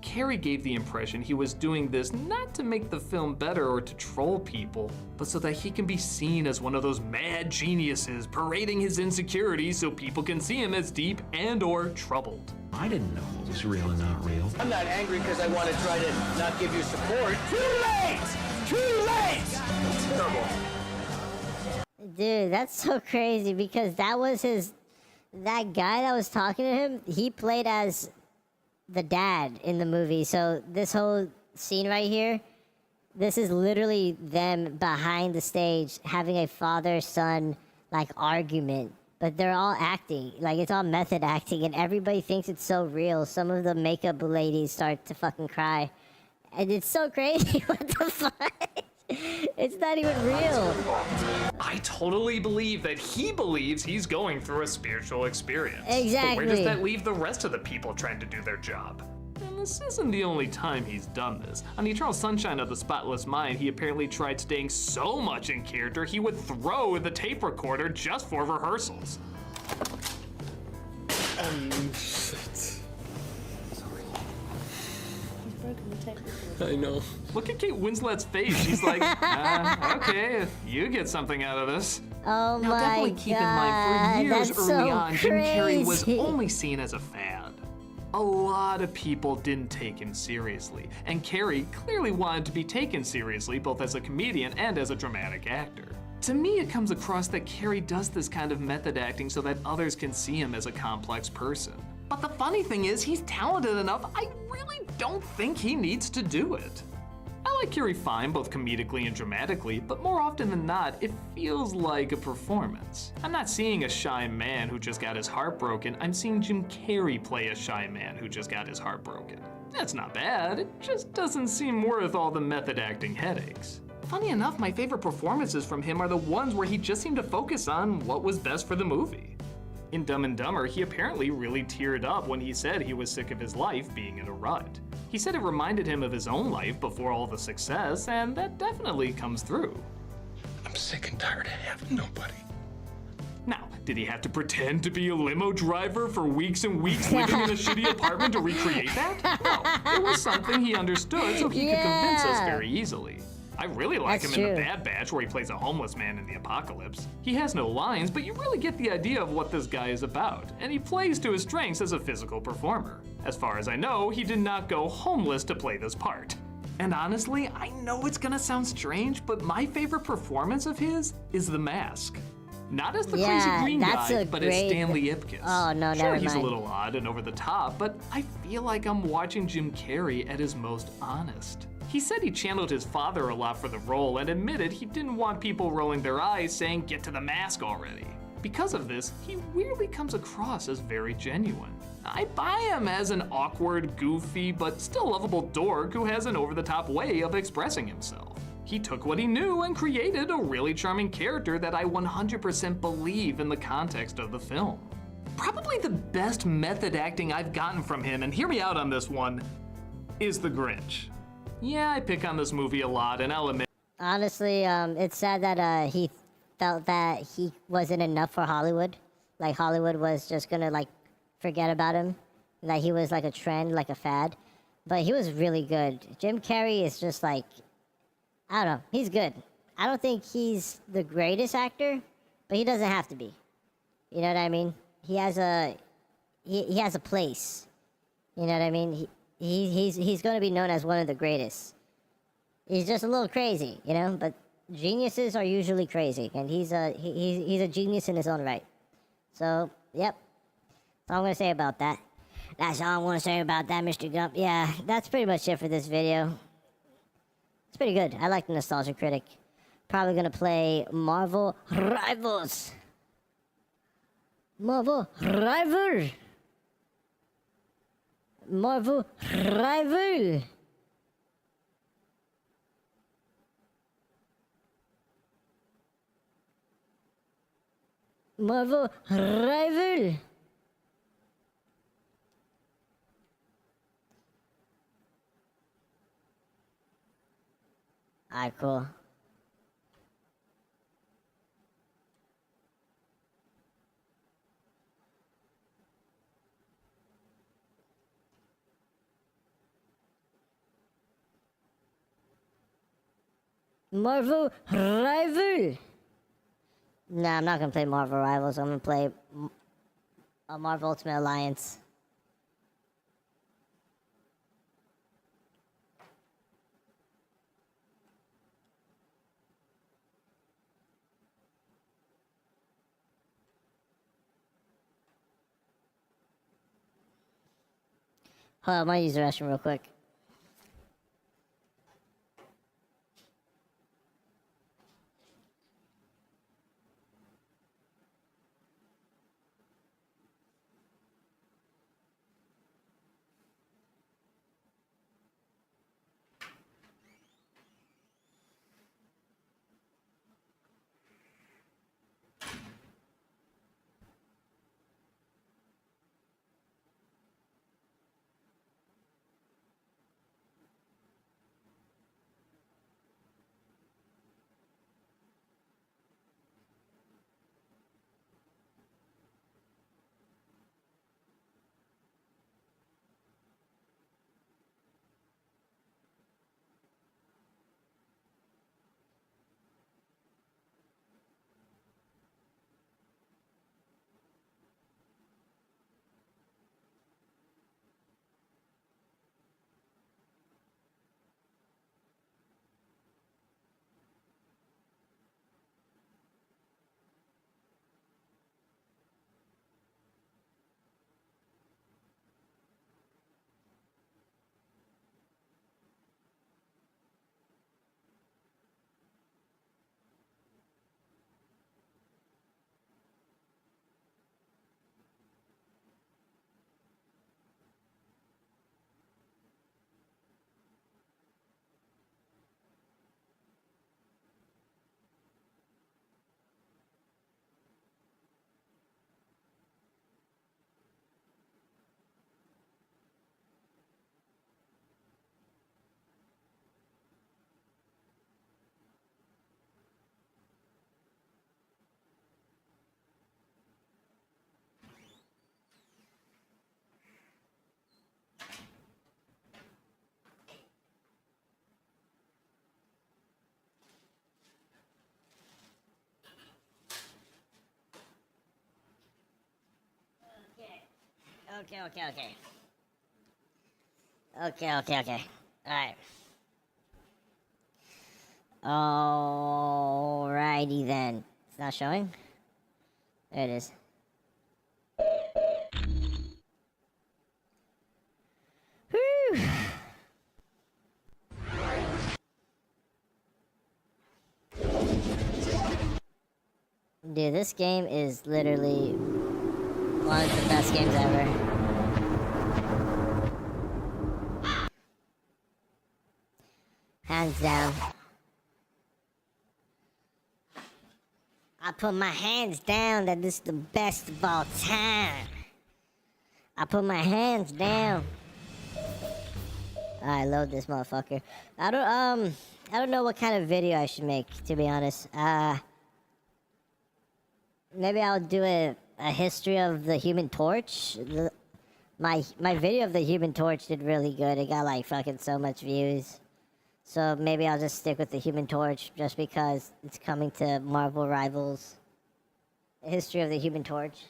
Carrey gave the impression he was doing this not to make the film better or to troll people, but so that he can be seen as one of those mad geniuses parading his insecurities so people can see him as deep and or troubled. I didn't know what was real and not real. I'm not angry because I want to try to not give you support. Too late! Too late! That's terrible. Dude, that's so crazy because that guy that was talking to him, he played as the dad in the movie. So this whole scene right here, this is literally them behind the stage having a father-son like argument, but they're all acting like it's all method acting, and everybody thinks it's so real. Some of the makeup ladies start to fucking cry, and it's so crazy. What the fuck? It's not even real. I totally believe that he believes he's going through a spiritual experience. Exactly. But where does that leave the rest of the people trying to do their job? And this isn't the only time he's done this. On The Eternal Sunshine of the Spotless Mind, he apparently tried staying so much in character he would throw the tape recorder just for rehearsals. I know. Look at Kate Winslet's face. She's like, okay, you get something out of this. Oh Now, my definitely keep in mind, for years that's early so on, Jim Carrey was crazy. only seen as a fad. A lot of people didn't take him seriously, and Carrey clearly wanted to be taken seriously both as a comedian and as a dramatic actor. To me, it comes across that Carrey does this kind of method acting so that others can see him as a complex person. But the funny thing is, he's talented enough, I really don't think he needs to do it. I like Carrey fine, both comedically and dramatically, but more often than not, it feels like a performance. I'm not seeing a shy man who just got his heart broken, I'm seeing Jim Carrey play a shy man who just got his heart broken. That's not bad, it just doesn't seem worth all the method acting headaches. Funny enough, my favorite performances from him are the ones where he just seemed to focus on what was best for the movie. In Dumb and Dumber, he apparently really teared up when he said he was sick of his life being in a rut. He said it reminded him of his own life before all the success, and that definitely comes through. I'm sick and tired of having nobody. Now, did he have to pretend to be a limo driver for weeks and weeks living in a shitty apartment to recreate that? No, it was something he understood so he could convince us very easily. I really like him in The Bad Batch, where he plays a homeless man in the apocalypse. He has no lines, but you really get the idea of what this guy is about, and he plays to his strengths as a physical performer. As far as I know, he did not go homeless to play this part. And honestly, I know it's gonna sound strange, but my favorite performance of his is The Mask. Not as the crazy green guy, but as Stanley Ipkiss. Oh, no, sure, never he's mind. a little odd and over the top, but I feel like I'm watching Jim Carrey at his most honest. He said he channeled his father a lot for the role and admitted he didn't want people rolling their eyes saying, "Get to the mask already." Because of this, he weirdly comes across as very genuine. I buy him as an awkward, goofy, but still lovable dork who has an over-the-top way of expressing himself. He took what he knew and created a really charming character that I 100% believe in the context of the film. Probably the best method acting I've gotten from him, and hear me out on this one, is The Grinch. Yeah, I pick on this movie a lot, and I'll admit. Honestly, it's sad that he felt that he wasn't enough for Hollywood. Like Hollywood was just gonna like forget about him. That he was like a trend, like a fad. But he was really good. Jim Carrey is just like, I don't know, he's good. I don't think he's the greatest actor, but he doesn't have to be. You know what I mean? He has a place. You know what I mean? He's going to be known as one of the greatest. He's just a little crazy, you know. But geniuses are usually crazy, and he's a genius in his own right. So, yep. That's all I'm going to say about that. That's all I want to say about that, Mr. Gump. Yeah, that's pretty much it for this video. It's pretty good. I like the Nostalgia Critic. Probably going to play Marvel Rivals. Marvel Rival. Marvel Rival. Marvel Rival. Alright, cool. Marvel Rival. Nah, I'm not gonna play Marvel Rivals. I'm gonna play a Marvel Ultimate Alliance. Hold on, I might use the restroom real quick. Okay. Alright. Alrighty then. It's not showing? There it is. Whew. Dude, this game is literally one of the best games ever. Hands down. I put my hands down that this is the best of all time. I put my hands down. Alright, load this motherfucker. I don't know what kind of video I should make, to be honest. Maybe I'll do a history of the Human Torch. My video of the Human Torch did really good. It got like fucking so much views. So maybe I'll just stick with the Human Torch just because it's coming to Marvel Rivals. The history of the Human Torch.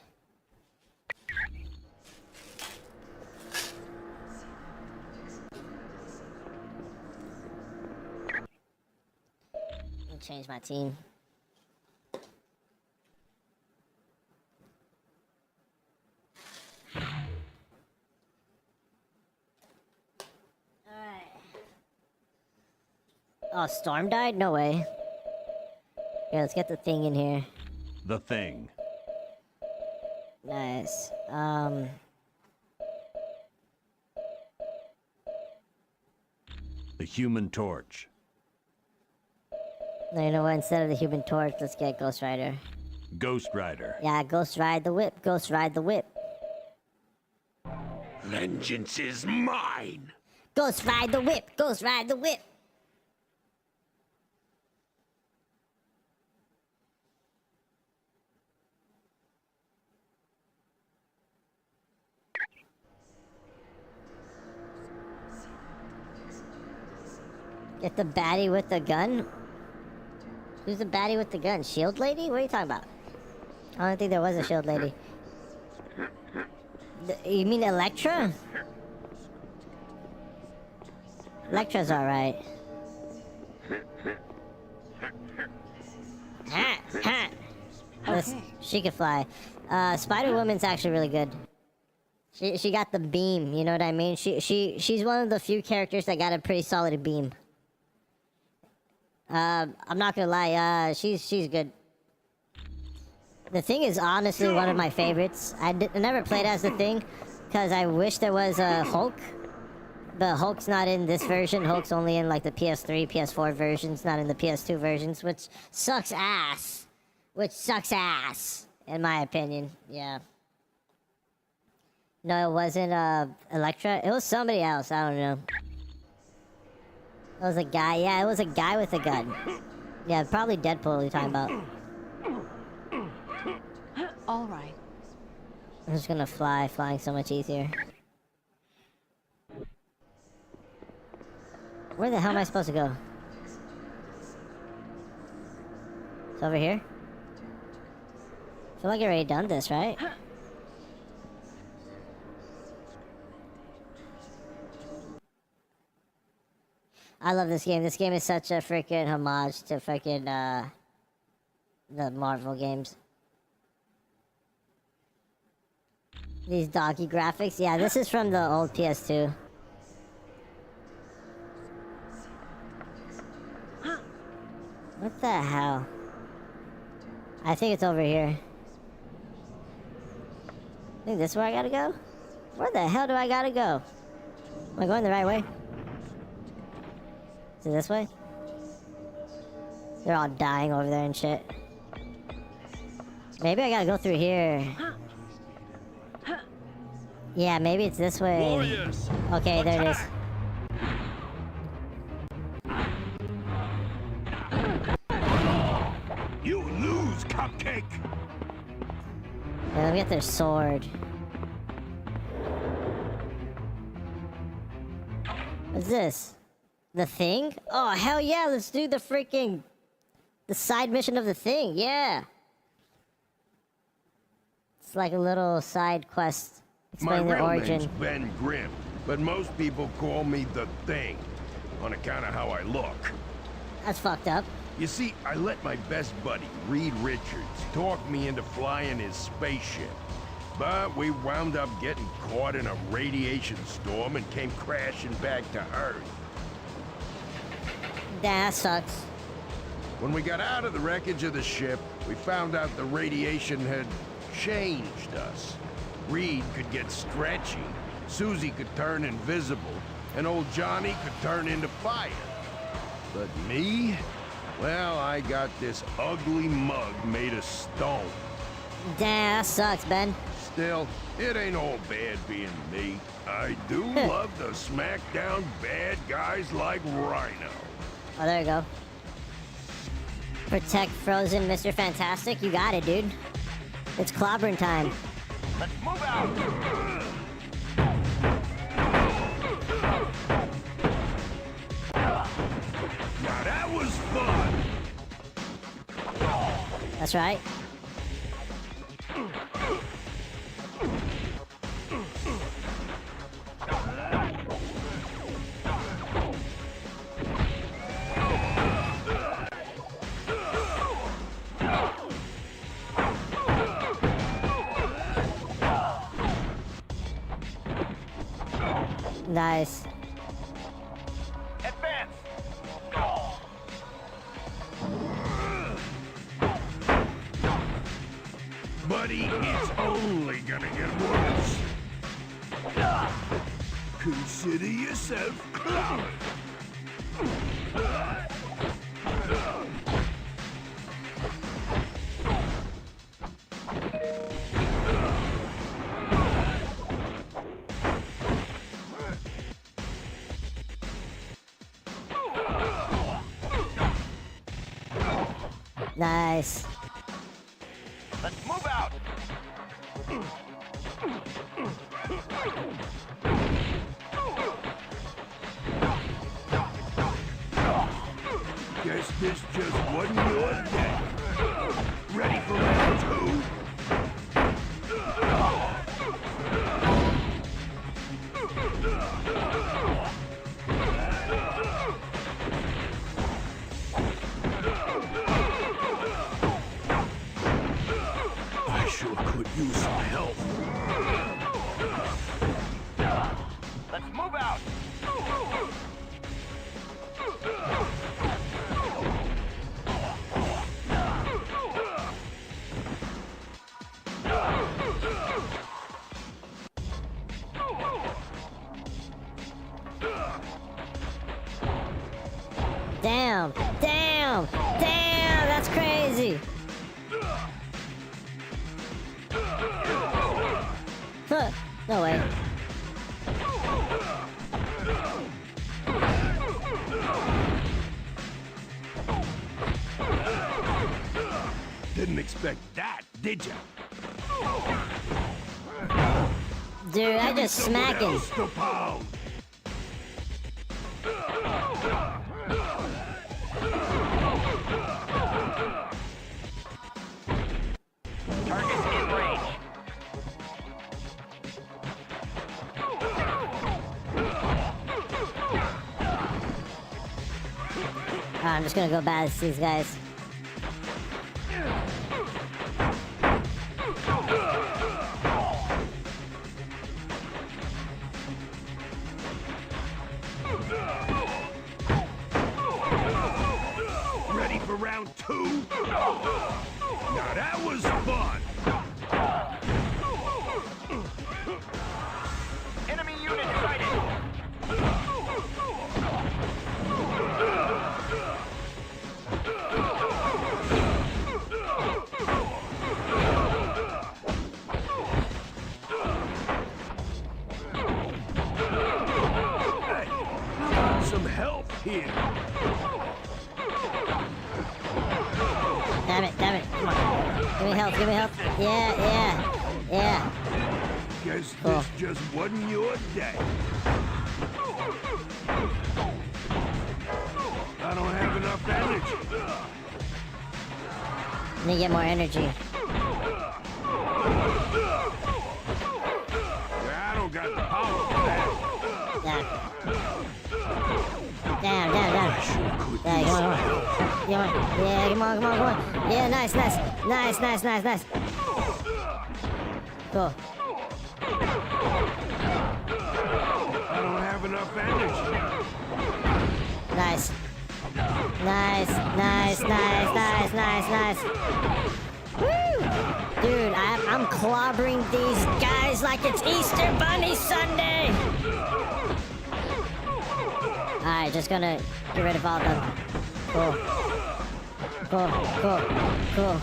Let me change my team. Oh, Storm died? No way. Yeah, let's get the thing in here. The Thing. Nice. The Human Torch. No, you know what? Instead of the Human Torch, let's get Ghost Rider. Ghost Rider. Yeah, Ghost Ride the Whip. Ghost Ride the Whip. Vengeance is mine. Ghost Ride the Whip. Ghost Ride the Whip. Get the baddie with the gun? Who's the baddie with the gun? Shield lady? What are you talking about? I don't think there was a shield lady. You mean Elektra? Elektra's alright. She can fly. Spider-Woman's actually really good. She got the beam, you know what I mean? She's one of the few characters that got a pretty solid beam. I'm not gonna lie, she's good. The Thing is honestly one of my favorites. I never played as the Thing, because I wish there was a Hulk. But Hulk's not in this version. Hulk's only in like the PS3, PS4 versions, not in the PS2 versions, which sucks ass. Which sucks ass, in my opinion, yeah. No, it wasn't Elektra. It was somebody else, I don't know. It was a guy, yeah, it was a guy with a gun. Yeah, probably Deadpool you're talking about. All right. I'm just gonna fly, flying so much easier. Where the hell am I supposed to go? It's over here? I feel like I already done this, right? I love this game. This game is such a freaking homage to freaking, the Marvel games. These doggy graphics. Yeah, this is from the old PS2. What the hell? I think it's over here. I think this is where I gotta go? Where the hell do I gotta go? Am I going the right way? Is it this way? They're all dying over there and shit. Maybe I gotta go through here. Yeah, maybe it's this way. Warriors, okay, there it is. You lose, Cupcake. Yeah, let me get their sword. What's this? The Thing? Oh, hell yeah, let's do the freaking... the side mission of the Thing, yeah! It's like a little side quest explaining the origin. My real name's Ben Grimm, but most people call me The Thing, on account of how I look. That's fucked up. You see, I let my best buddy, Reed Richards, talk me into flying his spaceship. But we wound up getting caught in a radiation storm and came crashing back to Earth. That sucks. When we got out of the wreckage of the ship, We found out the radiation had changed us. Reed could get stretchy, Susie could turn invisible, and old Johnny could turn into fire. But me? Well, I got this ugly mug made of stone. Damn, that sucks, Ben. Still, it ain't all bad being me. I do love to smack down bad guys like Rhino. Oh, there you go. Protect Frozen, Mr. Fantastic. You got it, dude. It's clobbering time. Let's move out! Now that was fun! That's right. Nice. Advance! Buddy, it's only gonna get worse. Consider yourself clowned. Nice. Let's move out! Guess this just wasn't your day. Ready for round two? I sure could use some help. Let's move out! Damn! Damn! Damn! That's crazy! Huh. No way. Didn't expect that, did ya? Dude, I just smack him. Else to pound. Target's in range. I'm just gonna go balance these guys. Ready for round two? Now that was fun! Enemy unit sighted! Hey, how about some help here? Damn it, damn it. Come on. Give me health, give me health. Yeah, yeah, yeah. Guess Cool. this just wasn't your day. I don't have enough energy. Need to get more energy. I don't got the power for that. Damn, damn, damn. Yeah, come on, come on. Yeah, come on, come on, come on. Yeah, nice, nice. Nice, nice, nice, nice. Cool. I don't have enough energy. Nice. Nice, nice, nice, nice, nice, nice. Woo! Dude, I'm clobbering these guys like it's Easter Bunny Sunday! Alright, just gonna get rid of all of them. Cool. Cool, cool, cool,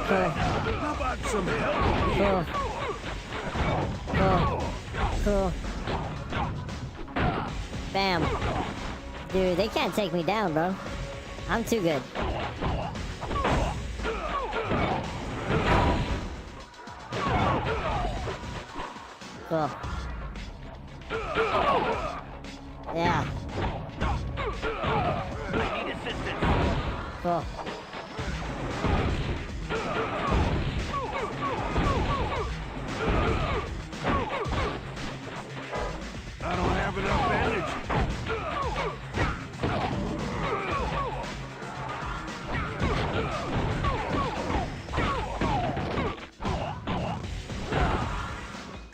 cool. How about some help here? Cool. Cool. Cool. Bam. Dude, they can't take me down, bro. I'm too good. Cool. Yeah. I need assistance. Cool. I don't have enough energy.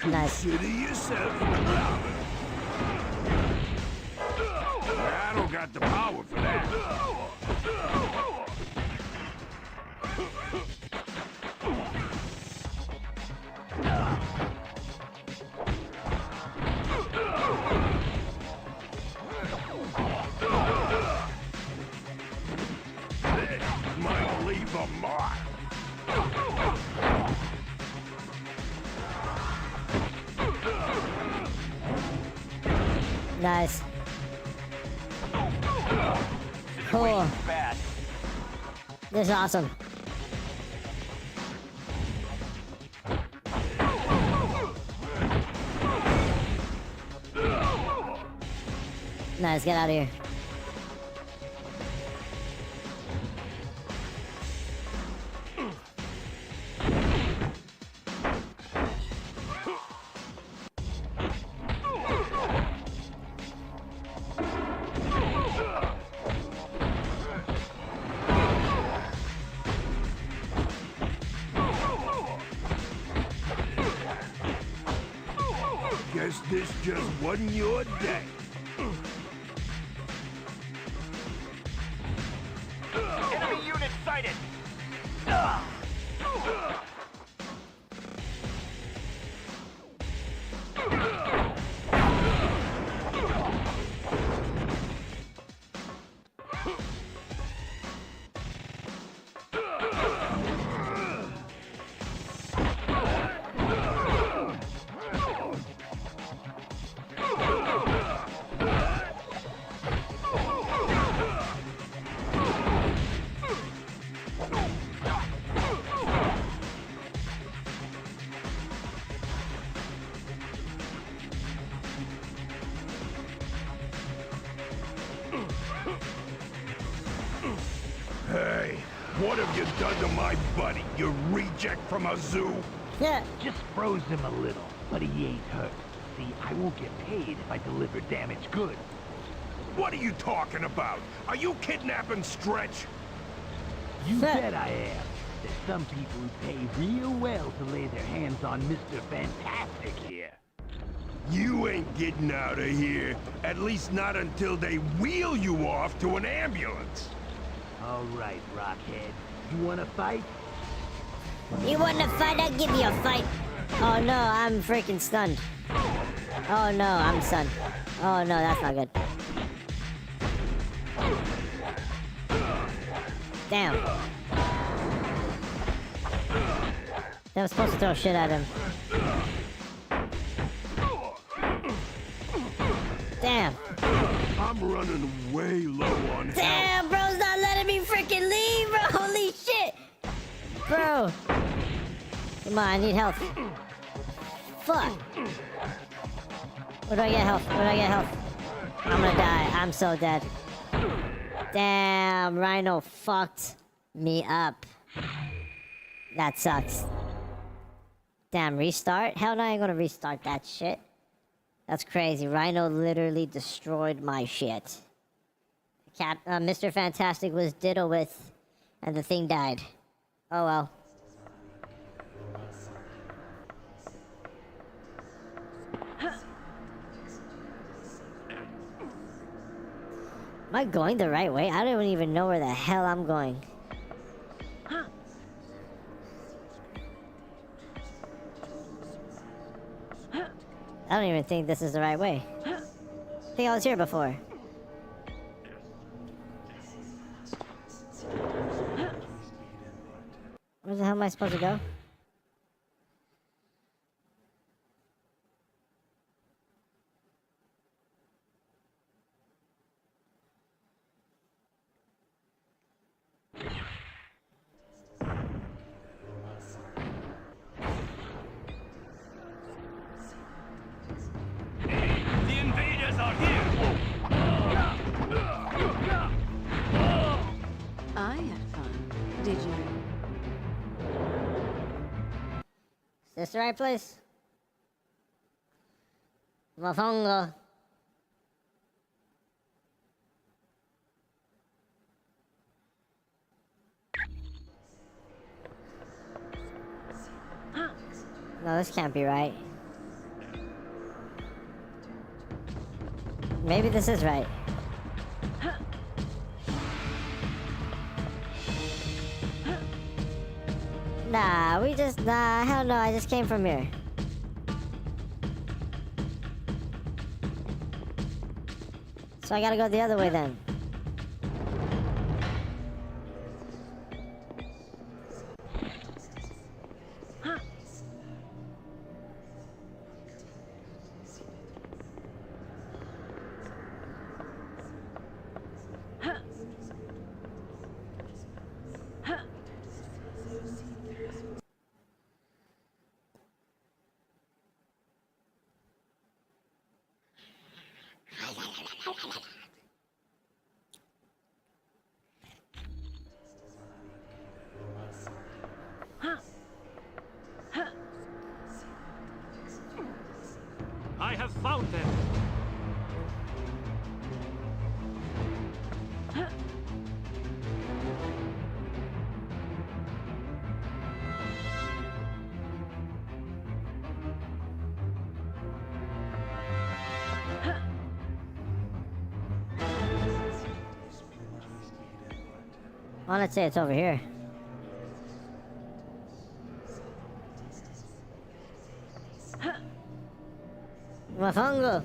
Nice. Consider yourself. I don't got the power for that. This might leave a mark. Nice. Cool. This is awesome. Nice, get out of here. Guess this just wasn't your day. Enemy unit sighted. Hey, what have you done to my buddy, you reject from a zoo? Yeah. Just froze him a little, but he ain't hurt. See, I won't get paid if I deliver damaged goods. What are you talking about? Are you kidnapping Stretch? You bet I am. There's some people who pay real well to lay their hands on Mr. Fantastic here. You ain't getting out of here. At least not until they wheel you off to an ambulance. All right, Rockhead. You wanna fight? You want to fight? I'll give you a fight. Oh no, I'm freaking stunned. Oh no, I'm stunned. Oh no, that's not good. Damn. They were supposed to throw shit at him. Damn. I'm running way low on health. Damn, bro's not letting me freaking leave, bro. Holy shit. Bro. Come on, I need health. Fuck. Where do I get health? Where do I get health? I'm gonna die. I'm so dead. Damn, Rhino fucked me up. That sucks. Damn, restart? Hell no, I ain't gonna restart that shit. That's crazy. Rhino literally destroyed my shit. Mr. Fantastic was diddled with, and the thing died. Oh well. Am I going the right way? I don't even know where the hell I'm going. I don't even think this is the right way. I think I was here before. Where the hell am I supposed to go? The invaders are here! I had fun. Did you? Is this the right place? Mofongo. No, this can't be right. Maybe this is right. Nah, hell no, I just came from here. So I gotta go the other way then. I have found them. Well, let's say it's over here. Mofongo.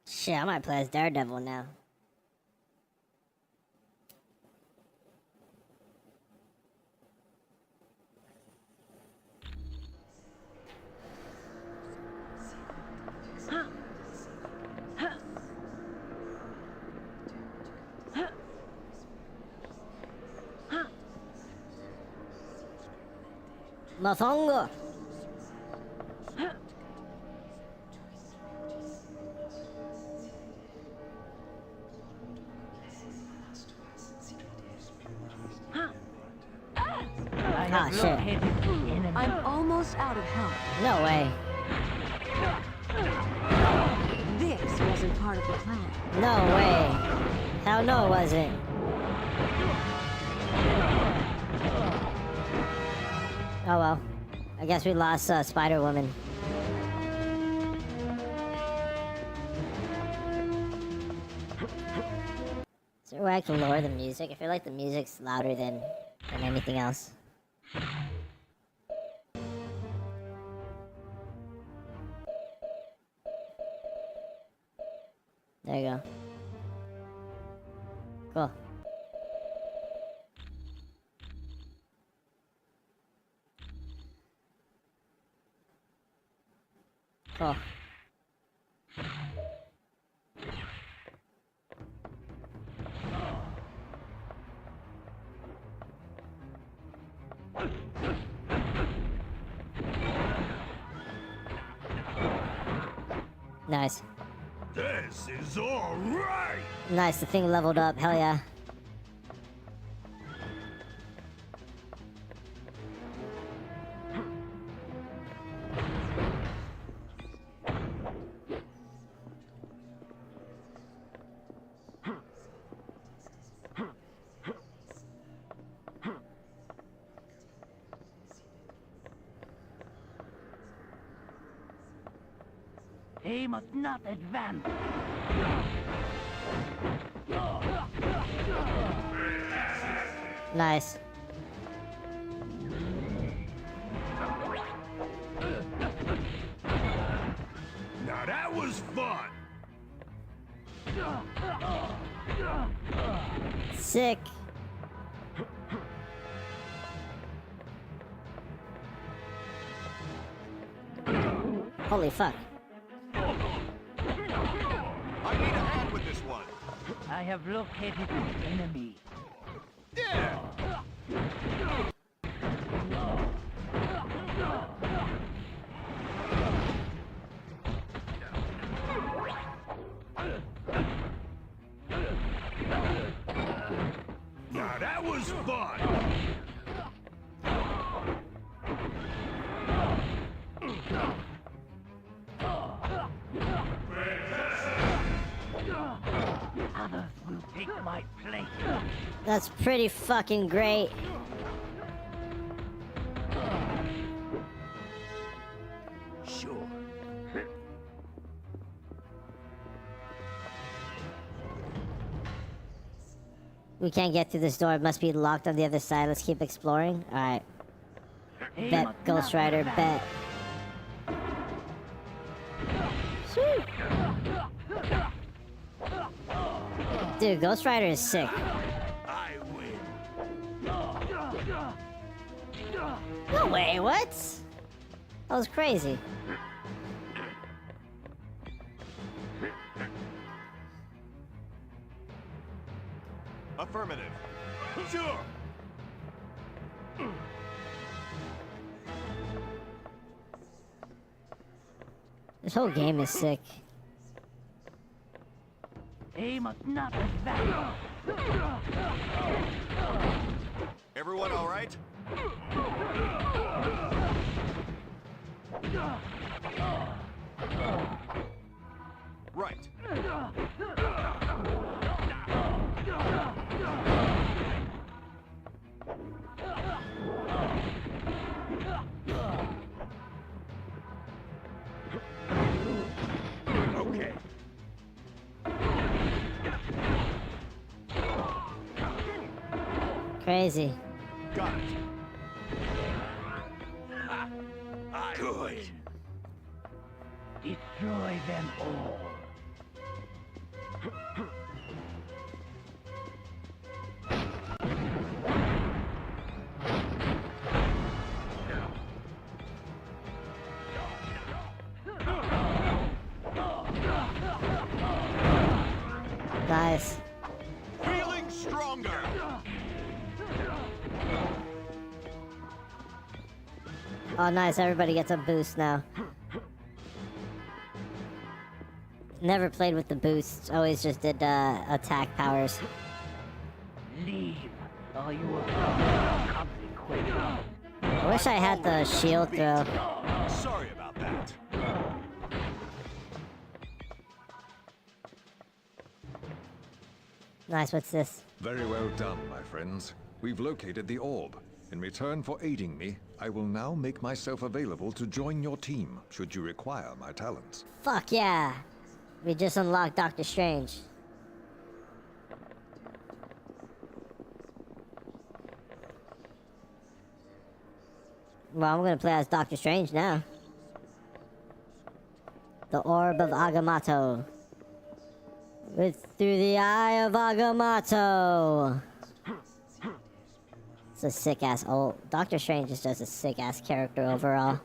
Shit, I might play as Daredevil now. Mofongo. Ah, shit. I'm almost out of help. No way. This wasn't part of the plan. No way. Hell no, it wasn't. Oh well. I guess we lost Spider-Woman. Is there a way I can lower the music? I feel like the music's louder than anything else. There you go. Cool. Cool. Nice. This is all right. Nice, the thing leveled up. Hell yeah. He must not advance. Nice. Now that was fun. Sick. Holy fuck. I need a hand with this one. I have located the enemy. Yeah. Now that was fun. Others will take my place. That's pretty fucking great. Sure. We can't get through this door. It must be locked on the other side. Let's keep exploring. Alright. Bet, Ghost Rider, bet. Sweet. Dude, Ghost Rider is sick. I win. No way, what? That was crazy. Affirmative. Sure. This whole game is sick. He must not advance. Everyone all right? Right. Okay. Crazy. Got it. Good. Destroy them all. Nice. Feeling stronger. Oh, nice. Everybody gets a boost now. Never played with the boosts. Always just did attack powers. Leave, or you will suffer consequences. I wish I had the shield throw. Sorry about that. Nice, what's this? Very well done, my friends. We've located the orb. In return for aiding me, I will now make myself available to join your team, should you require my talents. Fuck yeah! We just unlocked Doctor Strange. Well, I'm gonna play as Doctor Strange now. The Orb of Agamotto. Through the eye of Agamotto. It's a sick ass old. Doctor Strange just does a sick ass character overall.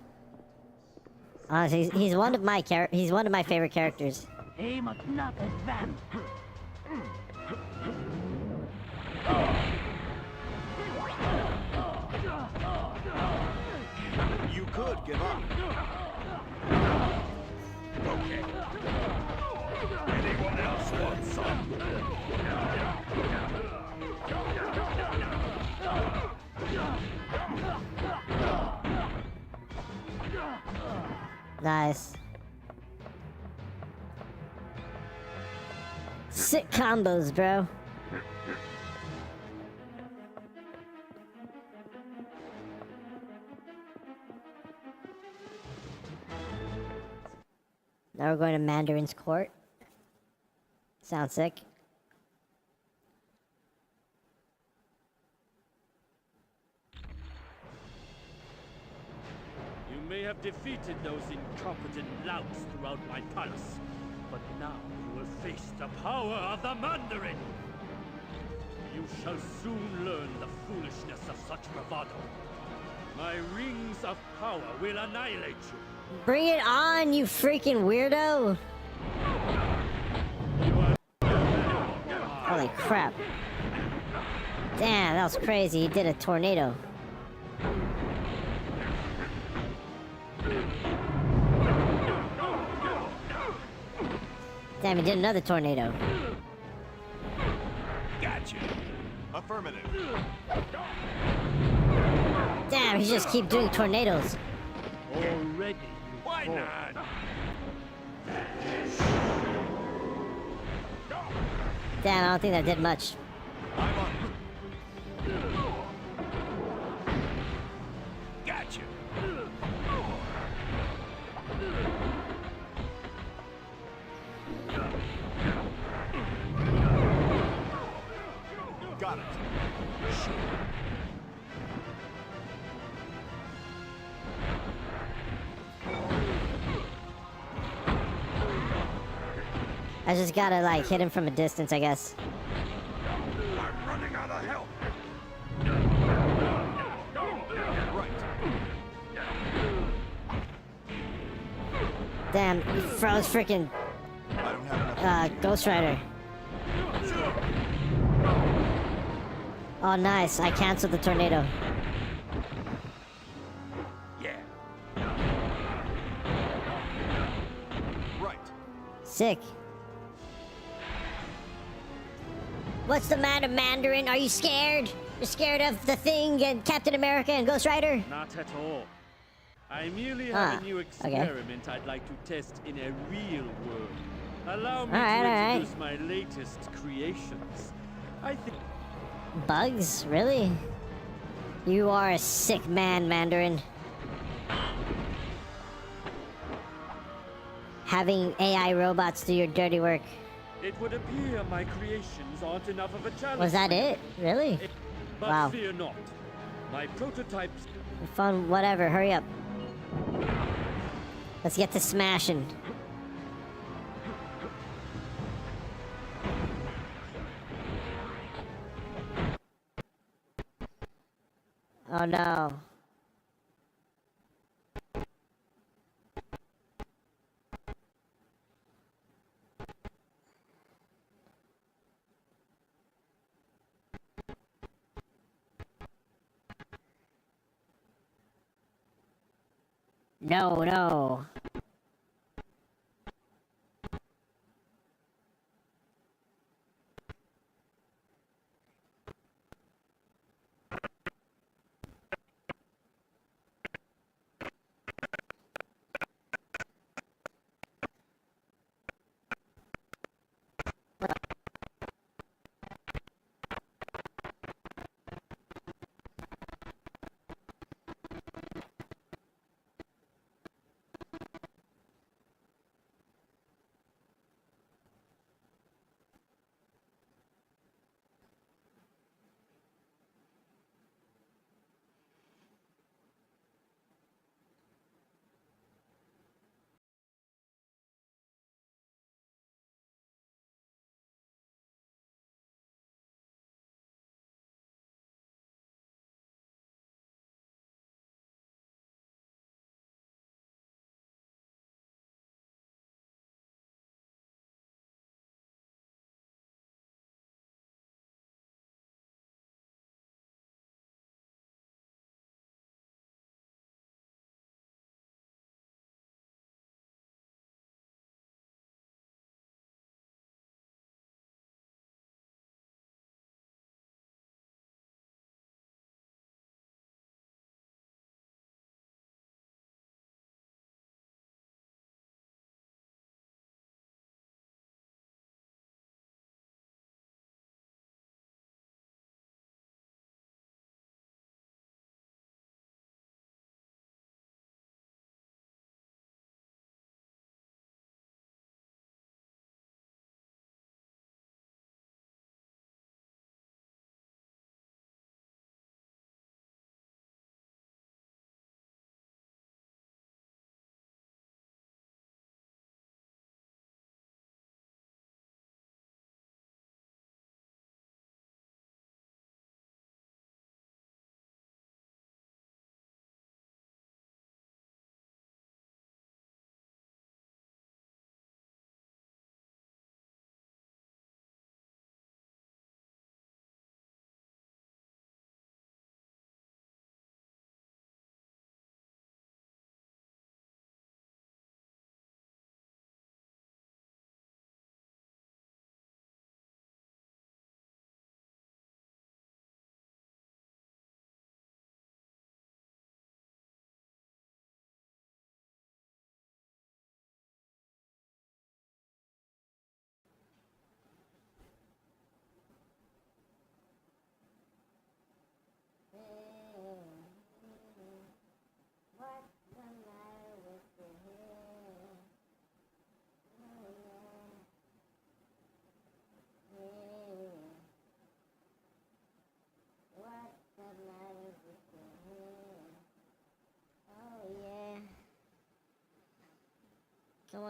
Honestly, he's one of my favorite characters. He must not advance. You could give up. Okay. Anyone else want some? Nice. Sick combos, bro. Now we're going to Mandarin's court. Sounds sick. You may have defeated those incompetent louts throughout my palace, but now you will face the power of the Mandarin! You shall soon learn the foolishness of such bravado. My rings of power will annihilate you. Bring it on, you freaking weirdo! Holy crap. Damn, that was crazy. He did a tornado. Damn, he did another tornado. Gotcha. Affirmative. Damn, he just keep doing tornadoes. Already. Why not? Damn, I don't think that did much. Gotcha. Got it. I just gotta, like, hit him from a distance, I guess. I'm running out of help. Right. Damn, he froze freaking I don't have enough. Ghost Rider. Oh, nice. I canceled the tornado. Yeah. Right. Sick. What's the matter, Mandarin? Are you scared? You're scared of the Thing and Captain America and Ghost Rider? Not at all. I merely have a new okay. experiment I'd like to test in a real world. Allow me Alright, to alright. introduce my latest creations. I think Bugs? Really? You are a sick man, Mandarin. Having AI robots do your dirty work. it would appear my creations aren't enough of a challenge. Was that for you. it? Really? But Wow. fear not. My prototypes. Fun, whatever. Hurry up. Let's get to smashing. Oh no. No, no.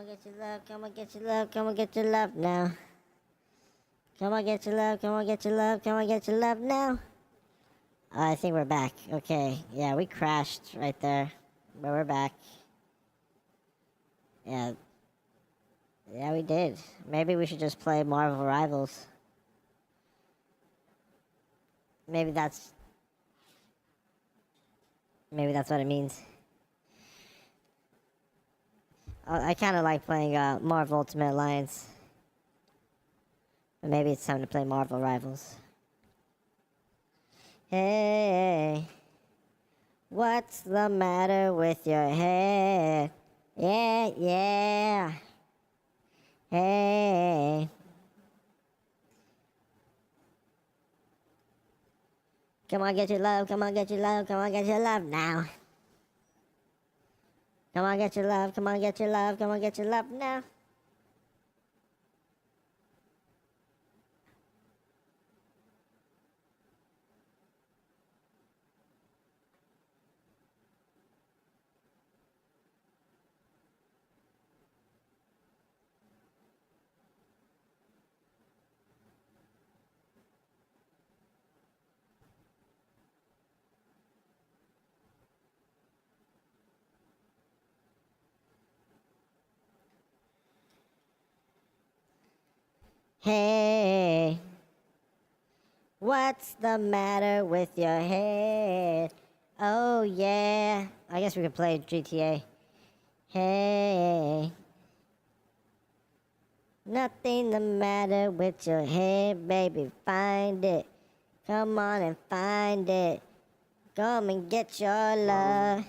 get your love, come on, get your love, come on, get your love now. Come on, get your love, come on, get your love, come on, get your love now. Oh, I think we're back. Okay, yeah, we crashed right there, but we're back. Yeah. Yeah, we did. Maybe we should just play Marvel Rivals. Maybe that's what it means. I kind of like playing Marvel Ultimate Alliance. But maybe it's time to play Marvel Rivals. Hey, what's the matter with your head? Yeah, yeah. Hey. Come on, get your love, come on, get your love, come on, get your love now. Come on, get your love, come on, get your love, come on, get your love now. Hey, what's the matter with your head? Oh yeah, I guess we could play GTA. Hey, nothing the matter with your head, baby, find it. Come on and find it. Come and get your love.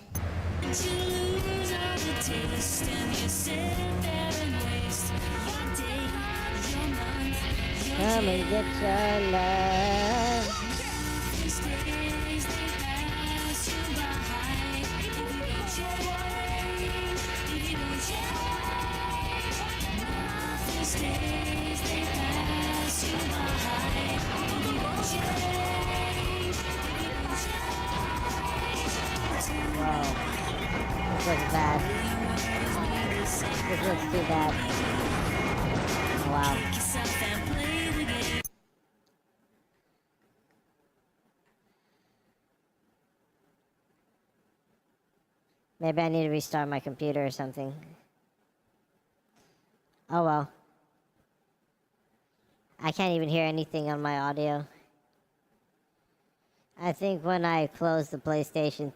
Come and get your love. Wow, this looks bad. This looks too bad. Wow. Maybe I need to restart my computer or something. Oh well. I can't even hear anything on my audio. I think when I close the PlayStation